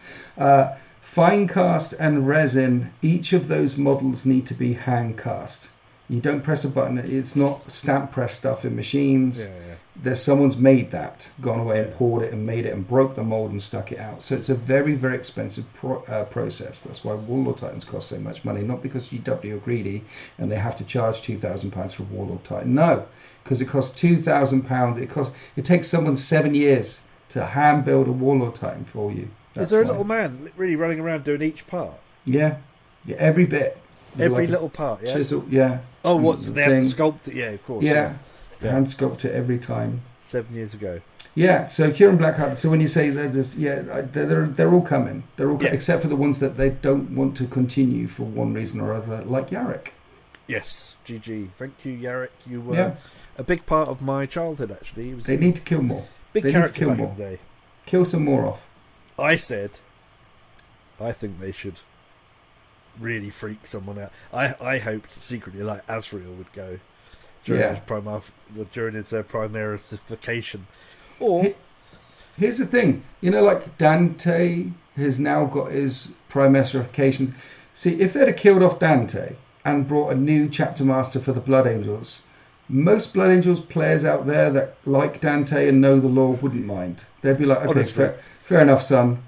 Fine cast and resin. Each of those models need to be hand cast. You don't press a button. It's not stamp press stuff in machines.
Yeah.
There's someone's made that, gone away and poured it and made it and broke the mold and stuck it out. So it's a very, very expensive process. That's why Warlord Titans cost so much money. Not because GW are greedy and they have to charge £2,000 for a Warlord Titan. No, because it costs £2,000. It takes someone 7 years to hand build a Warlord Titan for you.
Is there a little man really running around doing each part?
Yeah, every bit.
Every little part, yeah?
Chisel, yeah.
Oh, they have to sculpt it? Yeah, of course.
Yeah. Hand sculpt it every time.
7 years ago.
Yeah, so Huron Blackheart. So when you say they're all coming. They're all except for the ones that they don't want to continue for one reason or other, like Yarrick.
Yes, GG. Thank you, Yarrick. You were a big part of my childhood, actually.
They need to kill more.
Big character back in the day.
Kill some more off. I
think they should really freak someone out. I hoped secretly like Azrael would go during his Primaricification. Or
here's the thing, like Dante has now got his Primaricification. See, if they'd have killed off Dante and brought a new chapter master for the Blood Angels, most Blood Angels players out there that like Dante and know the lore wouldn't mind. They'd be like, okay, fair enough, son.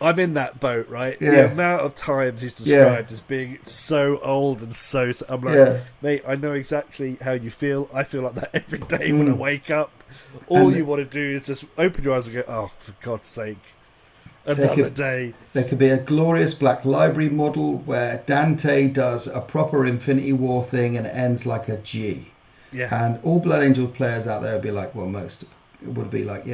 I'm in that boat, right?
Yeah.
The amount of times he's described as being so old and so... I'm like, mate, I know exactly how you feel. I feel like that every day when I wake up. All you want to do is just open your eyes and go, oh, for God's sake, another day. There
could be a glorious Black Library model where Dante does a proper Infinity War thing and it ends like a G.
Yeah.
And all Blood Angel players out there would be like, well, most would be like,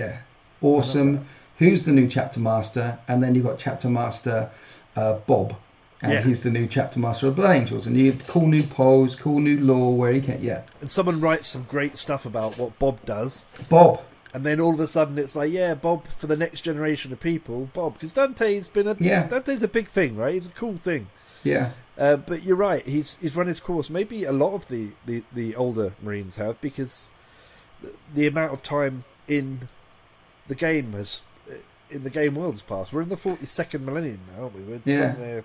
awesome. Who's the new chapter master? And then you've got chapter master Bob, and he's the new chapter master of Blood Angels. And you have cool new pose, cool new lore where he can,
And someone writes some great stuff about what Bob does.
Bob.
And then all of a sudden it's like, Bob for the next generation of people, Bob, because Dante's a big thing, right? He's a cool thing.
Yeah.
But you're right. He's run his course. Maybe a lot of the older Marines have, because the amount of time in the game world has passed. We're in the 42nd millennium now, aren't we? We're somewhere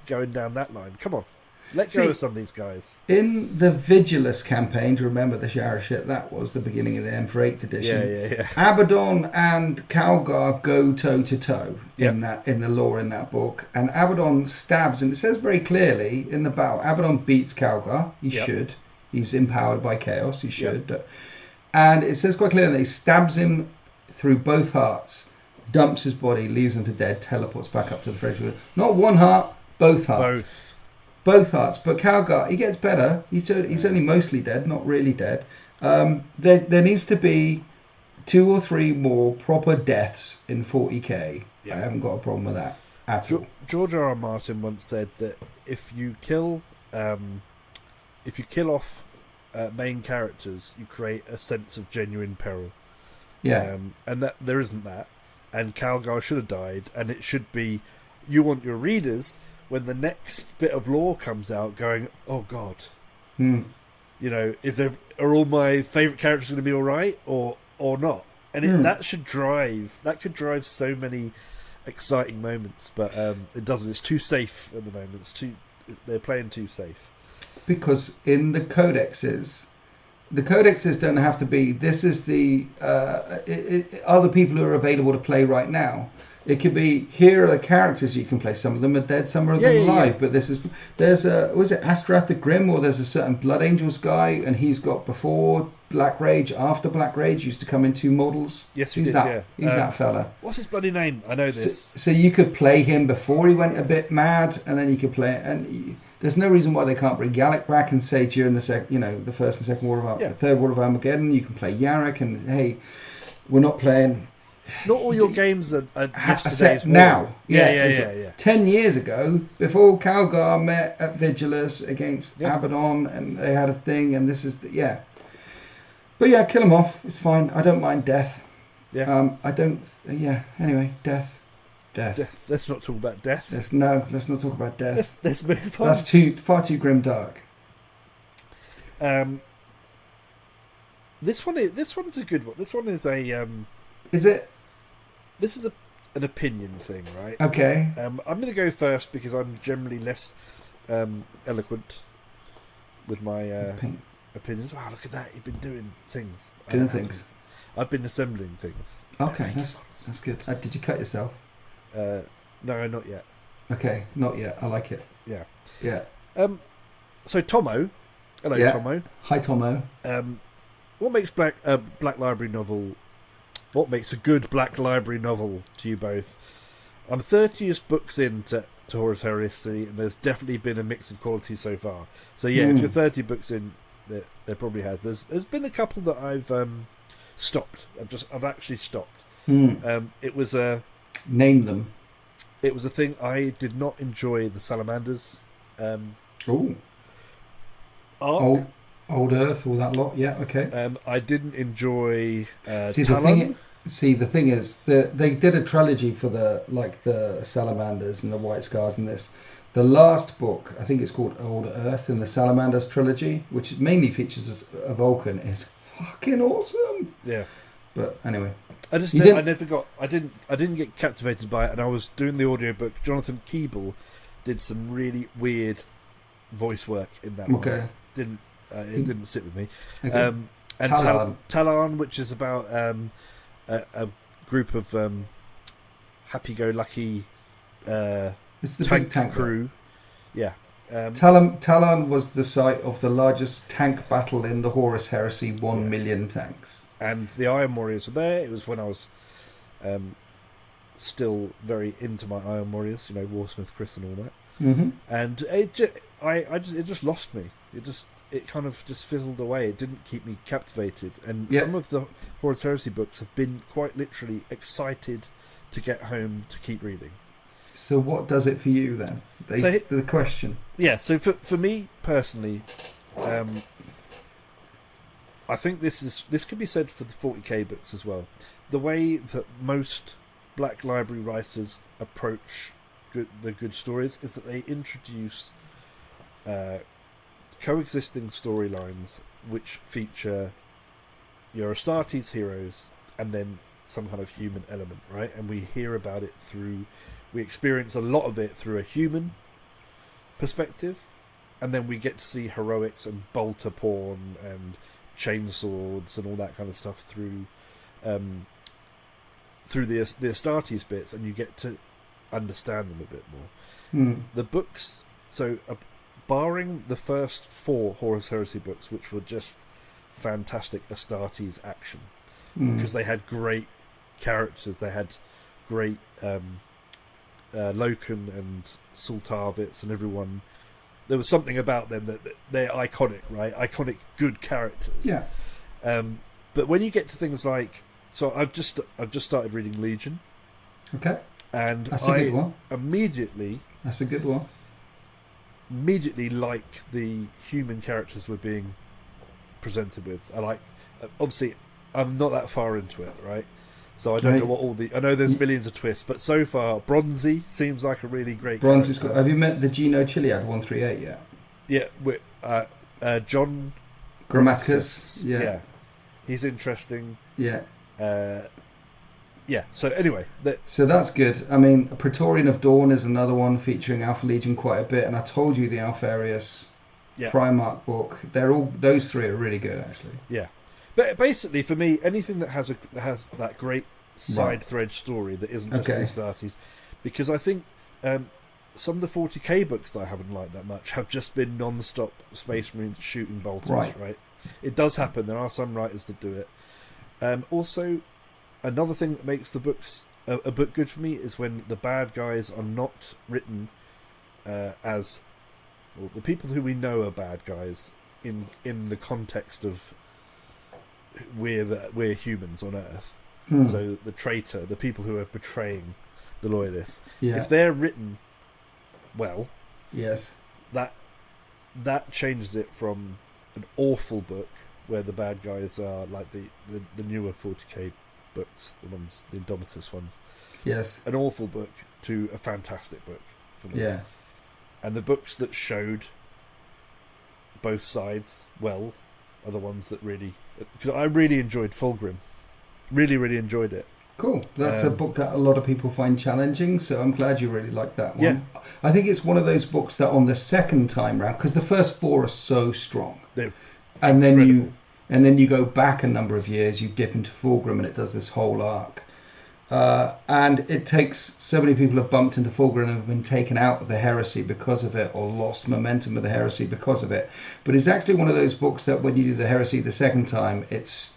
going down that line. Come on, let go of some of these guys.
In the Vigilus campaign, do you remember the shower shit? That was the beginning of the M for 8th edition.
Yeah.
Abaddon and Calgar go toe to toe in the lore in that book, and Abaddon stabs, and it says very clearly in the battle, Abaddon beats Calgar. He should. He's empowered by chaos. He should. And it says quite clearly that he stabs him through both hearts, dumps his body, leaves him for dead, teleports back up to the fridge. Not one heart, both hearts. Both hearts. But Calgar, he gets better. He's only mostly dead, not really dead. There needs to be 2 or 3 more proper deaths in 40k. I haven't got a problem with that at all.
George R. R. Martin once said that if you kill off main characters, you create a sense of genuine peril. And that there isn't that. And Calgar should have died, and it should be, you want your readers, when the next bit of lore comes out, going, oh God, are all my favourite characters going to be all right, or not? and that could drive so many exciting moments, but it doesn't. It's too safe at the moment. They're playing too safe.
Because in the codexes don't have to be, this is the other people who are available to play right now. It could be, here are the characters you can play. Some of them are dead, some of them alive. But there's was it Astrath the Grim, or there's a certain Blood Angels guy, and he's got before Black Rage, after Black Rage, used to come in 2 models.
Yes,
Who's that? He's that fella.
What's his bloody name? I know this.
So you could play him before he went a bit mad, and then you could play it. And there's no reason why they can't bring Gallic back and say during the the first and second war of the third war of Armageddon, you can play Yarrick, and hey, we're not playing.
Not all your games are yesterday's war.
Now.
Yeah.
10 years ago, before Calgar met at Vigilus against Abaddon, and they had a thing, and this is But yeah, kill them off. It's fine. I don't mind death.
Yeah.
I don't. Yeah. Anyway, death.
Let's not talk about death.
Let's not talk about death.
Let's move on.
That's far too grim dark.
This one's a good one. This one is a.
Is it?
This is an opinion thing, right?
Okay.
I'm going to go first because I'm generally less eloquent with my opinions. Wow, look at that! You've been doing things. I've been assembling things.
Okay, that's good. Did you cut yourself?
No, not yet.
Okay, not yet. I like it.
Yeah. So Tomo, hello Tomo.
Hi Tomo.
What makes Black Library novel? What makes a good Black Library novel to you both? I'm 30ish books into Horus Heresy, and there's definitely been a mix of quality so far. So if you're 30 books in, there probably has. There's been a couple that I've stopped. I've actually stopped. It was
name them.
It was a thing. I did not enjoy the Salamanders. Arc.
Old Earth, all that lot. Yeah, okay.
I didn't enjoy
Talon. The thing is, they did a trilogy for the Salamanders and the White Scars and this. The last book, I think it's called Old Earth in the Salamanders trilogy, which mainly features a Vulcan, is fucking awesome.
Yeah.
But anyway,
I didn't get captivated by it, and I was doing the audiobook. Jonathan Keeble did some really weird voice work in that one. It didn't sit with me.
Okay.
And Talon, which is about a group of happy-go-lucky
it's the
tank
big tank
crew. Yeah.
Talon was the site of the largest tank battle in the Horus Heresy, 1 million tanks.
And the Iron Warriors were there. It was when I was still very into my Iron Warriors, Warsmith Chris and all that.
Mm-hmm.
And it just lost me. It kind of just fizzled away. It didn't keep me captivated. And some of the Horus Heresy books have been quite literally excited to get home to keep reading.
So what does it for you then? The question.
Yeah, so for me personally, I think this could be said for the 40k books as well. The way that most Black Library writers approach the good stories is that they introduce coexisting storylines which feature your Astartes heroes and then some kind of human element, right? And we hear about it we experience a lot of it through a human perspective, and then we get to see heroics and bolter porn and chainswords and all that kind of stuff through the Astartes bits, and you get to understand them a bit more. The books, barring the first 4 Horus Heresy books, which were just fantastic Astartes action, because they had great characters, they had great Loken and Sultavits and everyone. There was something about them that they're iconic, right? Iconic good characters.
Yeah.
But when you get to things like, so I've just started reading Legion.
Okay.
And
that's a good one. That's a good one.
Immediately like the human characters we're being presented with. I like, obviously, I'm not that far into it, right? So I don't know what I know there's millions of twists, but so far, Bronzy seems like a really great
Bronzy's
character.
Have you met the Geno Chiliad 138 yet?
Yeah, with John
Grammaticus.
Yeah. He's interesting.
Yeah.
Yeah. So anyway,
so that's good. I mean, Praetorian of Dawn is another one featuring Alpha Legion quite a bit, and I told you the Alfarius Primarch book. Those three are really good, actually.
Yeah, but basically for me, anything that has that great side thread story that isn't just the Astartes, because I think some of the 40k books that I haven't liked that much have just been non-stop Space Marines shooting bolters. Right. It does happen. There are some writers that do it. Also, another thing that makes the books a book good for me is when the bad guys are not written as the people who we know are bad guys in the context of we're humans on Earth. So the traitor, the people who are betraying the loyalists, if they're written well, that changes it from an awful book where the bad guys are like the newer 40k books, the Indomitus ones.
Yes.
An awful book to a fantastic book for me.
Yeah.
And the books that showed both sides well are the ones that really... Because I really enjoyed Fulgrim. Really, really enjoyed it.
Cool. That's a book that a lot of people find challenging, so I'm glad you really like that one.
Yeah.
I think it's one of those books that on the second time round, because the first four are so strong.
They're
and
incredible.
then you go back a number of years, you dip into Fulgrim and it does this whole arc. And it takes... So many people have bumped into Fulgrim and have been taken out of the heresy because of it, or lost momentum of the heresy because of it. But it's actually one of those books that when you do the heresy the second time, it's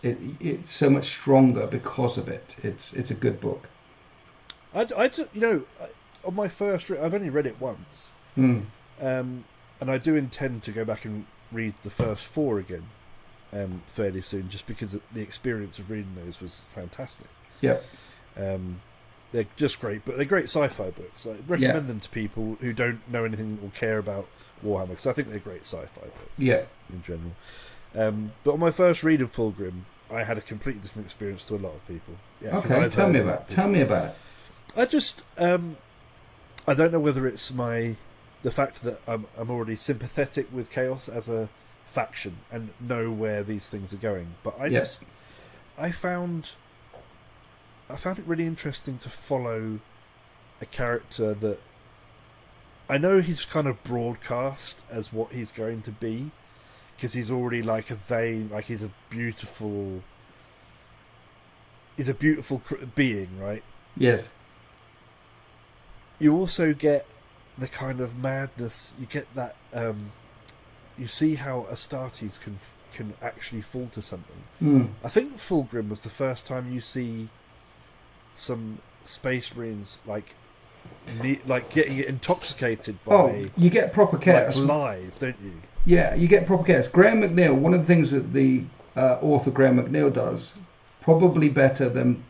so much stronger because of it. It's a good book.
I just, on my first read, I've only read it once. And I do intend to go back and read the first four again fairly soon, just because the experience of reading those was fantastic.
Yeah.
They're just great, but they're great sci-fi books. I recommend them to people who don't know anything or care about Warhammer, because I think they're great sci-fi books.
Yeah.
In general. But on my first read of Fulgrim, I had a completely different experience to a lot of people. Yeah,
okay, tell me about it.
I just I don't know whether it's the fact that I'm already sympathetic with Chaos as a faction and know where these things are going, but I found it really interesting to follow a character that I know he's kind of broadcast as what he's going to be, because he's already like a vein, like he's a beautiful being, right?
Yes.
You also get the kind of madness. You get that. You see how Astartes can actually fall to something. I think Fulgrim was the first time you see some Space Marines like getting intoxicated by...
Oh, you get proper chaos.
Like live, don't you?
Yeah, you get proper chaos. Graham McNeill, one of the things that the author Graham McNeill does, probably better than...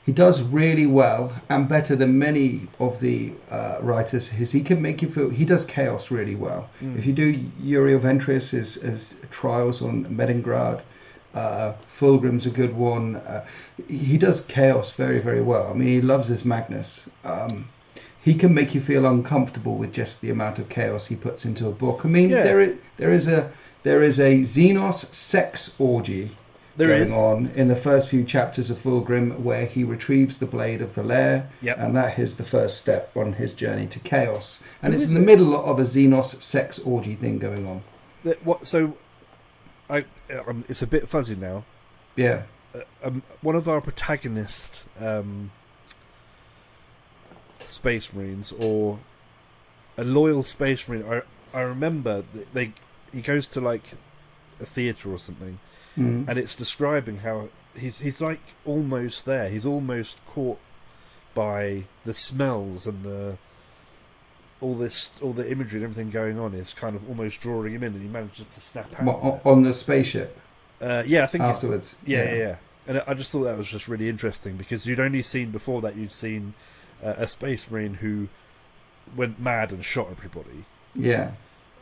He does really well, and better than many of the writers, is he can make you feel... He does chaos really well. If you do Uriel Ventris' his Trials on Medengrad, Fulgrim's a good one. He does chaos very, very well. I mean, he loves his Magnus. He can make you feel uncomfortable with just the amount of chaos he puts into a book. I mean, there is a Xenos sex orgy going on in the first few chapters of Fulgrim, where he retrieves the blade of the lair, and that is the first step on his journey to chaos. And it's in the middle of a Xenos sex orgy thing going on.
It's a bit fuzzy now.
Yeah.
One of our protagonist Space Marines, or a loyal Space Marine, I remember that he goes to like a theatre or something, and it's describing how he's like almost there. He's almost caught by the smells and all the imagery and everything going on is kind of almost drawing him in, and he manages to snap out
on the spaceship.
I think
afterwards.
Yeah. And I just thought that was just really interesting, because you'd only seen before that, you'd seen a Space Marine who went mad and shot everybody.
Yeah.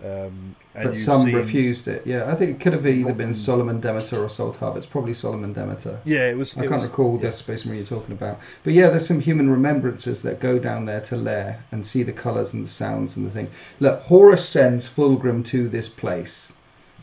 But some refused it. Yeah, I think it could have either been Solomon Demeter or Soltab. It's probably Solomon Demeter.
Yeah, it was.
I can't recall the Space Marine you're talking about. But yeah, there's some human remembrances that go down there to Lair and see the colours and the sounds and the thing. Look, Horus sends Fulgrim to this place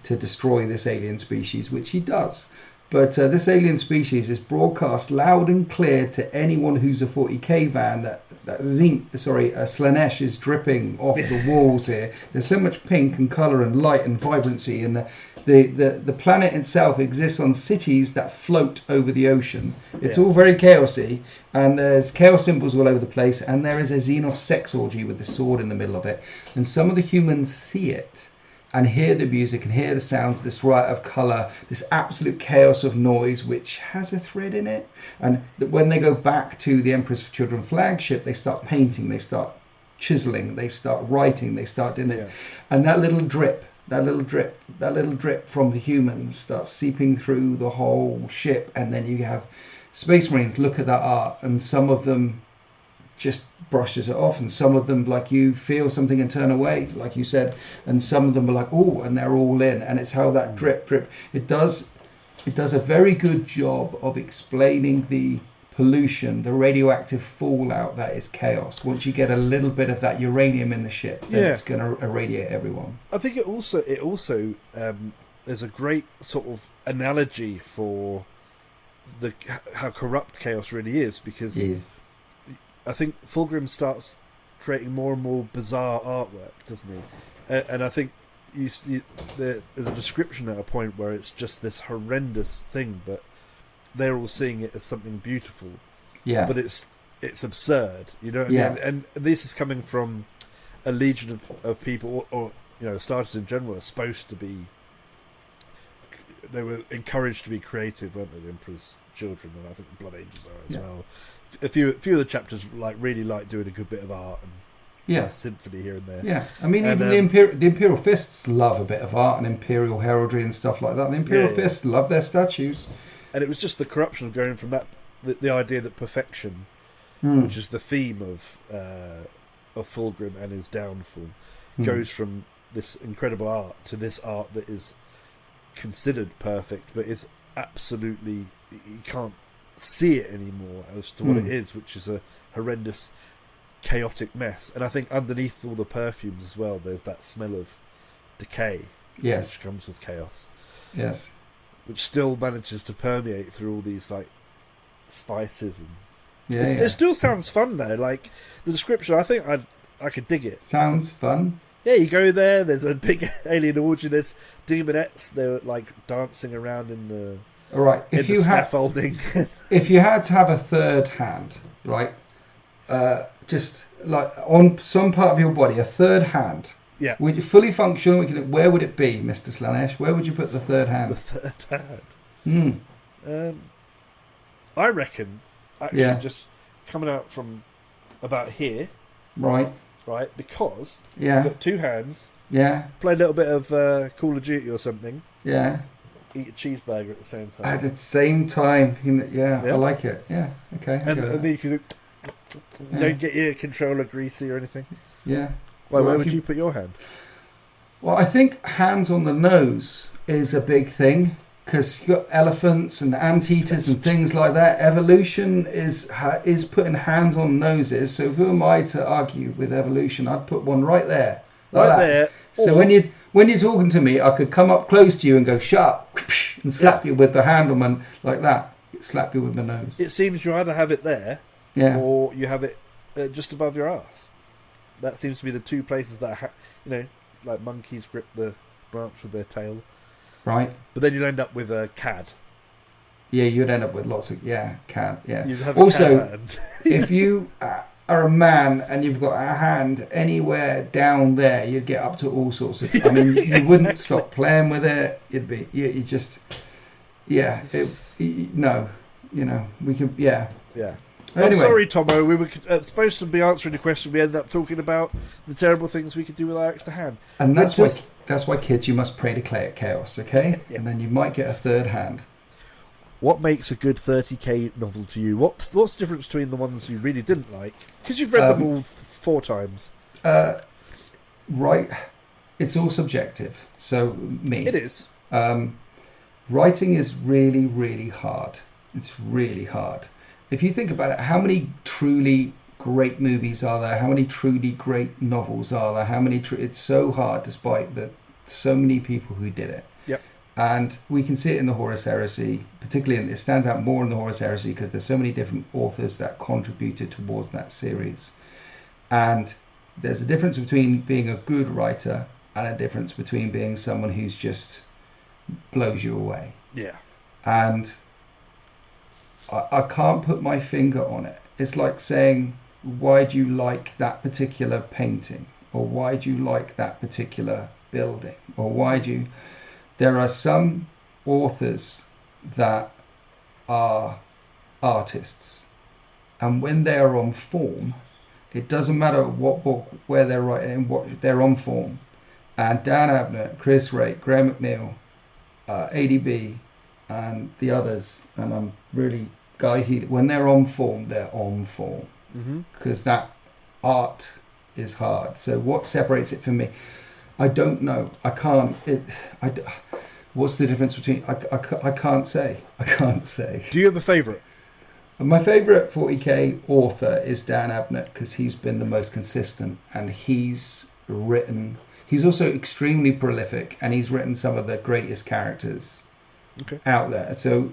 to destroy this alien species, which he does. But this alien species is broadcast loud and clear to anyone who's a 40k van that Slaanesh is dripping off the walls here. There's so much pink and colour and light and vibrancy, and the planet itself exists on cities that float over the ocean. It's all very chaosy, and there's chaos symbols all over the place, and there is a Xenos sex orgy with the sword in the middle of it. And some of the humans see it and hear the music and hear the sounds, this riot of colour, this absolute chaos of noise, which has a thread in it. And when they go back to the Emperor's Children flagship, they start painting, they start chiseling, they start writing, they start doing this. And that little drip from the humans starts seeping through the whole ship. And then you have Space Marines look at that art, and some of them just brushes it off, and some of them, like you, feel something and turn away, like you said, and some of them are like, oh, and they're all in. And it's how that drip it does a very good job of explaining the pollution, the radioactive fallout that is chaos. Once you get a little bit of that uranium in the ship, then it's going to irradiate everyone.
I think it also there's a great sort of analogy for how corrupt chaos really is, because I think Fulgrim starts creating more and more bizarre artwork, doesn't he? And I think there's a description at a point where it's just this horrendous thing, but they're all seeing it as something beautiful. Yeah. But it's absurd, you know what I mean? And this is coming from a legion of people, or starters in general, are supposed to be. They were encouraged to be creative, weren't they? The Emperor's Children, and I think Blood Angels are as well. A few of the chapters really like doing a good bit of art and symphony here and there. Yeah,
I mean, even the Imperial Fists love a bit of art and Imperial heraldry and stuff like that. The Imperial Fists love their statues.
And it was just the corruption of going from that, the idea that perfection, which is the theme of Fulgrim and his downfall, goes from this incredible art to this art that is considered perfect, but is absolutely, you can't see it anymore as to what it is, which is a horrendous chaotic mess. And I think underneath all the perfumes as well, there's that smell of decay, which comes with chaos, which still manages to permeate through all these like spices, and it still sounds fun though. Like the description, I think I could dig it.
Sounds fun.
Yeah, you go there, there's a big alien orgy, there's demonettes, they're like dancing around in the
if you
scaffolding.
If you had to have a third hand, right, just like on some part of your body, a third hand, would you fully functional? Where would it be, Mr. Slaanesh? Where would you put the third hand?
The third hand? I reckon, actually, just coming out from about here. Right, because you've got two hands. Yeah. Play a little bit of Call of Duty or something. Yeah. Eat a cheeseburger at the same time.
At the same time, I like it. Yeah, okay.
And then you can don't get your controller greasy or anything.
Yeah.
Where would you put your hand?
Well, I think hands on the nose is a big thing, because you've got elephants and anteaters and things like that. Evolution is putting hands on noses. So who am I to argue with evolution? I'd put one right there.
Right there.
So when you're talking to me, I could come up close to you and go, shut up, and slap you with the hand on my, like that. Slap you with my nose.
It seems you either have it there, or you have it just above your ass. That seems to be the two places that, like monkeys grip the branch with their tail. Right. But then you'll end up with a cad.
Yeah, you'd end up with lots of, cad, yeah.
You'd have
also,
a cad hand.
If you are a man and you've got a hand anywhere down there, you'd get up to all sorts of, you wouldn't stop playing with it. You'd be, you just, we can, Yeah.
Anyway. I'm sorry, Tomo. We were supposed to be answering the question. We ended up talking about the terrible things we could do with our extra hand.
And that's why, kids, you must pray to chaos, okay? And then you might get a third hand.
What makes a good 30k novel to you? What's the difference between the ones you really didn't like? Because you've read them all 4 times.
Right. It's all subjective. So, me.
It is.
Writing is really, really hard. It's really hard. If you think about it, how many truly great movies are there? How many truly great novels are there? How many? It's so hard, despite so many people who did it.
Yep.
And we can see it in the Horus Heresy, particularly, it stands out more in the Horus Heresy because there's so many different authors that contributed towards that series. And there's a difference between being a good writer and a difference between being someone who's just blows you away.
Yeah.
And I can't put my finger on it. It's like saying, why do you like that particular painting? Or why do you like that particular building? Or why do you... There are some authors that are artists, and when they are on form, it doesn't matter what book, where they're writing, what they're on form. And Dan Abnett, Chris Ray, Graham McNeil, ADB, and the others, and I'm really Guy Healy, when they're on form, they're on form, because that art is hard. So what separates it from me? I don't know. I can't. What's the difference between? I can't say. I can't say.
Do you have a favourite?
My favourite 40k author is Dan Abnett because he's been the most consistent, and he's written. He's also extremely prolific, and he's written some of the greatest characters out there. So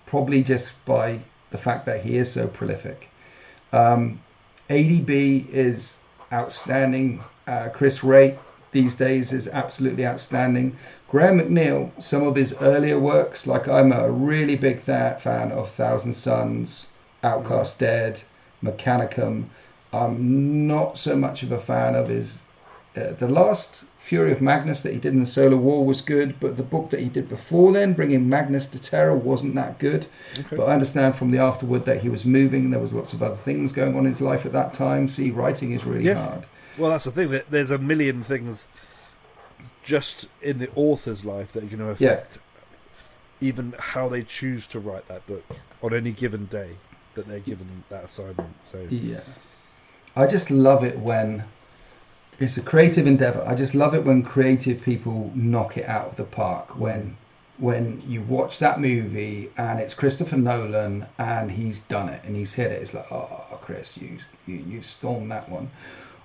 probably just by the fact that he is so prolific. ADB is outstanding. Chris Ray these days is absolutely outstanding. Graham McNeil, some of his earlier works, like I'm a really big fan of Thousand Suns, Outcast Dead, Mechanicum. I'm not so much of a fan of his... the last Fury of Magnus that he did in the Solar War was good, but the book that he did before then, bringing Magnus to Terra, wasn't that good. But I understand from the afterword that he was moving. There was lots of other things going on in his life at that time. See, writing is really hard.
Well, that's the thing. There's a million things just in the author's life that are going to affect even how they choose to write that book on any given day that they're given that assignment. So
I just love it when it's a creative endeavor. I just love it when creative people knock it out of the park. When you watch that movie and it's Christopher Nolan and he's done it and he's hit it, it's like, oh, Chris, you stormed that one.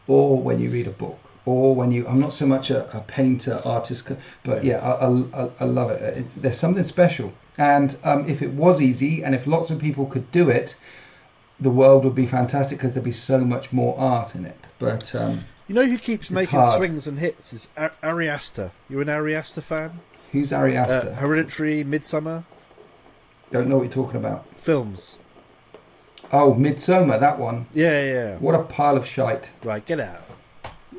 Or when you read a book, or when I'm not so much a painter, artist, but I love it. There's something special. And if it was easy, and if lots of people could do it, the world would be fantastic because there'd be so much more art in it. But
you know who keeps making swings and hits is Ari Aster. You an Ari Aster fan?
Who's Ari Aster?
Hereditary, Midsummer.
Don't know what you're talking about.
Films.
Oh, Midsommar, that one.
Yeah.
What a pile of shite.
Right, get out.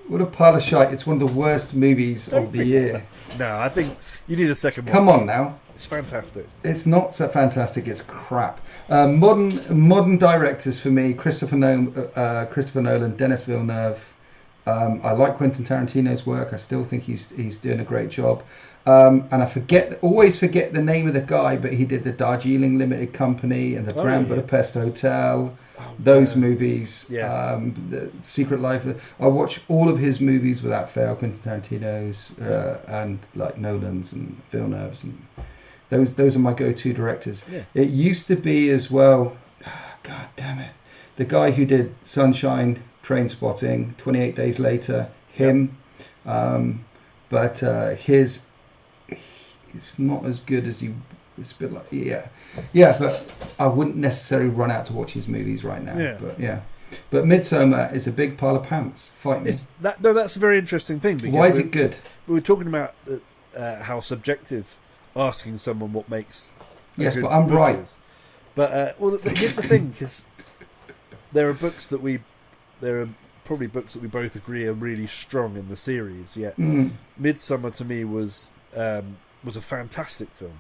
What a pile of shite. It's one of the worst movies of the year.
No, I think you need a second one.
Come on now.
It's fantastic.
It's not so fantastic, it's crap. Modern directors for me, Christopher Nolan, Denis Villeneuve. I like Quentin Tarantino's work. I still think he's doing a great job. And I always forget the name of the guy, but he did the Darjeeling Limited Company and the Grand Budapest Hotel, those movies. Yeah. The Secret Life. I watch all of his movies without fail, Quentin Tarantino's and like Nolan's and Villeneuve's, and those are my go-to directors. Yeah. It used to be as well. God damn it, the guy who did Sunshine, Trainspotting, 28 Days Later, him. But it's not as good as you. It's a bit like but I wouldn't necessarily run out to watch his movies right now. But Midsommar is a big pile of pants. Fight me.
That's a very interesting thing. Because
why is it good?
We were talking about how subjective asking someone what makes
yes, but I'm right.
Is. But here's the thing, because there are probably books that we both agree are really strong in the series. Yet Midsommar to me was a fantastic film.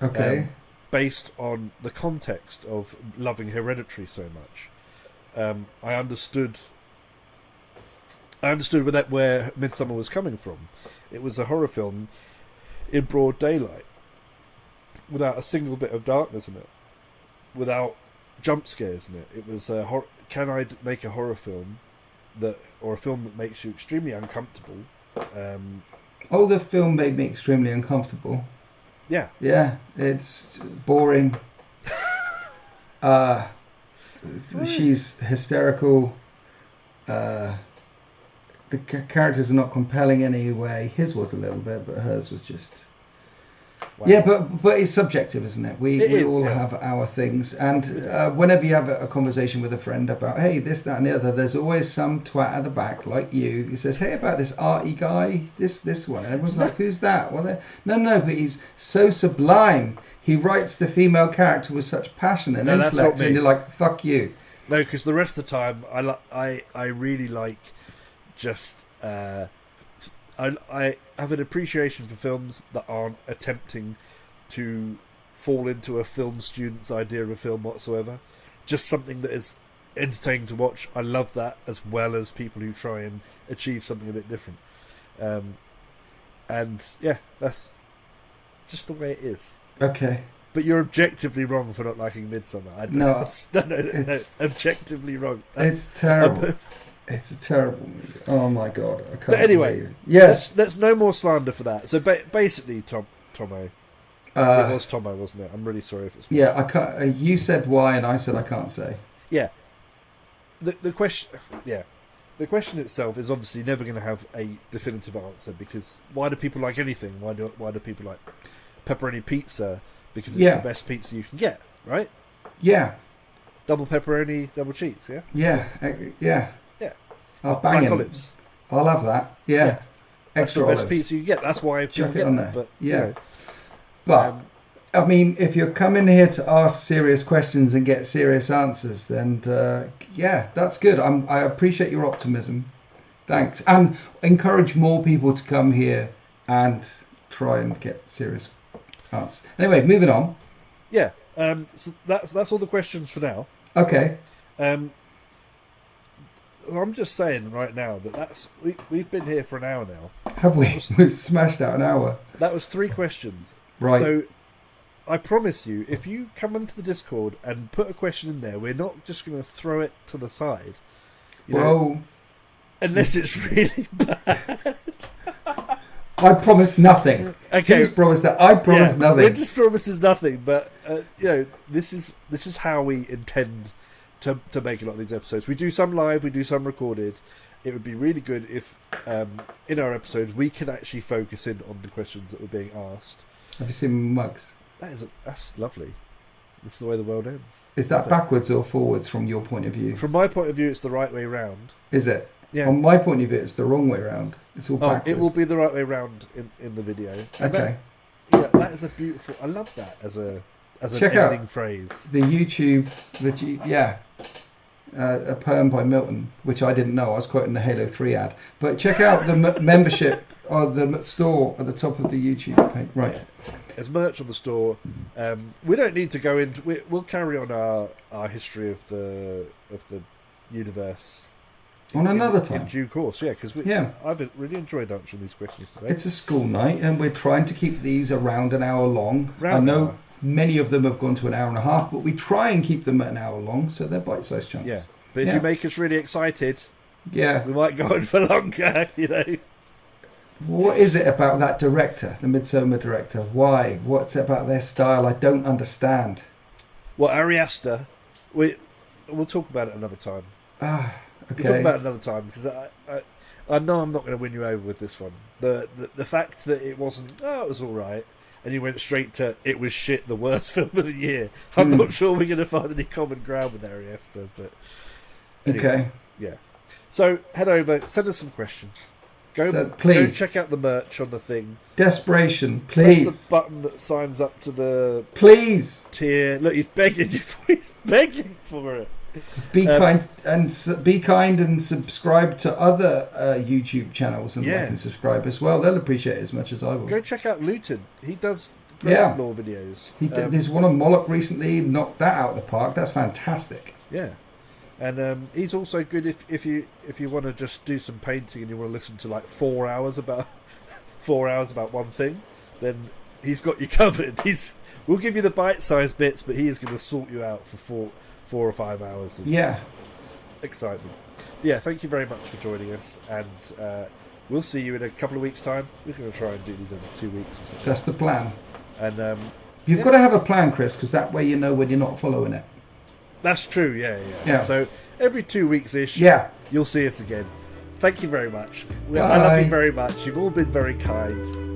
Okay.
Based on the context of loving Hereditary so much, I understood where Midsommar was coming from. It was a horror film in broad daylight, without a single bit of darkness in it, without jump scares in it. It was can I make a horror film or a film that makes you extremely uncomfortable?
The film made me extremely uncomfortable.
Yeah.
Yeah, it's boring. She's hysterical. The characters are not compelling in any way. His was a little bit, but hers was just
Wow.
Yeah, but it's subjective, isn't it? We all
yeah.
have our things, and whenever you have a conversation with a friend about, hey, this, that, and the other, there's always some twat at the back like you who says, hey, about this arty guy, this one, and everyone's like, who's that? Well, no, but he's so sublime. He writes the female character with such passion and intellect, and you're like, fuck you.
No, because the rest of the time, I really like just. I have an appreciation for films that aren't attempting to fall into a film student's idea of a film whatsoever. Just something that is entertaining to watch. I love that, as well as people who try and achieve something a bit different. And yeah, that's just the way it is.
Okay.
But you're objectively wrong for not liking Midsommar. No, objectively wrong.
It's terrible. It's a terrible movie. Oh my god! I can't.
But anyway,
yes,
let's no more slander for that. So basically, Tomo, it was Tomo, wasn't it? I'm really sorry if it's.
Yeah, I can't. You said why, and I said I can't say.
Yeah. The question, the question itself is obviously never going to have a definitive answer, because why do people like anything? Why do people like pepperoni pizza? Because it's the best pizza you can get, right?
Yeah.
Double pepperoni, double cheese. Yeah.
Yeah. Yeah.
I'll bang black olives.
I'll have that. Yeah.
That's the best pizza you get. That's why people get that. But
but I mean, if you're coming here to ask serious questions and get serious answers, then that's good. I appreciate your optimism. Thanks, and encourage more people to come here and try and get serious answers. Anyway, moving on.
Yeah. So that's all the questions for now.
Okay.
I'm just saying right now that we've been here for an hour now.
Have we? We've smashed out an hour.
That was 3 questions.
Right.
So I promise you, if you come into the Discord and put a question in there, we're not just going to throw it to the side. You know, unless it's really bad.
I promise nothing.
Okay.
Please promise that. I promise nothing.
It just promises nothing, but this is how we intend to make a lot of these episodes. We do some live, we do some recorded. It would be really good if in our episodes we can actually focus in on the questions that were being asked.
Have you seen mugs?
That's lovely. This is the way the world ends.
Is that backwards or forwards from your point of view?
From my point of view, it's the right way round.
Is it?
Yeah.
From my point of view, it's the wrong way round. It's all backwards.
It will be the right way round in the video. And
okay.
That is a beautiful. I love that as an ending phrase.
The YouTube, a poem by Milton, which I didn't know. I was quoting the Halo 3 ad. But check out the membership or the store at the top of the YouTube page. Right.
Yeah. There's merch on the store. We don't need to go into. We'll carry on our history of the universe
on another time
in due course. Yeah, because I've really enjoyed answering these questions today.
It's a school night, and we're trying to keep these around an hour long. I know many of them have gone to an hour and a half, but we try and keep them at an hour long, so they're bite-sized chunks.
Yeah, but if you make us really excited, we might go on for longer.
What is it about that director, the Midsommar director? Why? What's it about their style? I don't understand.
Well, Ari Aster, we'll talk about it another time.
Okay.
We'll talk about it another time, because I know I'm not going to win you over with this one. The fact that it wasn't, it was all right, and you went straight to, it was shit, the worst film of the year. I'm not sure we're going to find any common ground with Ari Aster, but anyway,
okay.
Yeah. So head over, send us some questions.
Please
go check out the merch on the thing.
Desperation, please.
Press the button that signs up to the tier. Look, he's begging you for it. He's begging for it.
Be kind and subscribe to other YouTube channels and like and subscribe as well. They'll appreciate it as much as I will.
Go check out Luton. He does great lore videos.
There's one on Moloch recently. Knocked that out of the park. That's fantastic.
Yeah. And he's also good if you want to just do some painting and you want to listen to like 4 hours about one thing, then he's got you covered. We'll give you the bite-sized bits, but he is going to sort you out for 4 or 5 hours of excitement. Yeah, thank you very much for joining us, and we'll see you in a couple of weeks' time. We're going to try and do these every 2 weeks or something.
That's the plan.
And
you've got to have a plan, Chris, because that way you know when you're not following it.
That's true, yeah. So every 2 weeks-ish, you'll see us again. Thank you very much. I love you very much. You've all been very kind.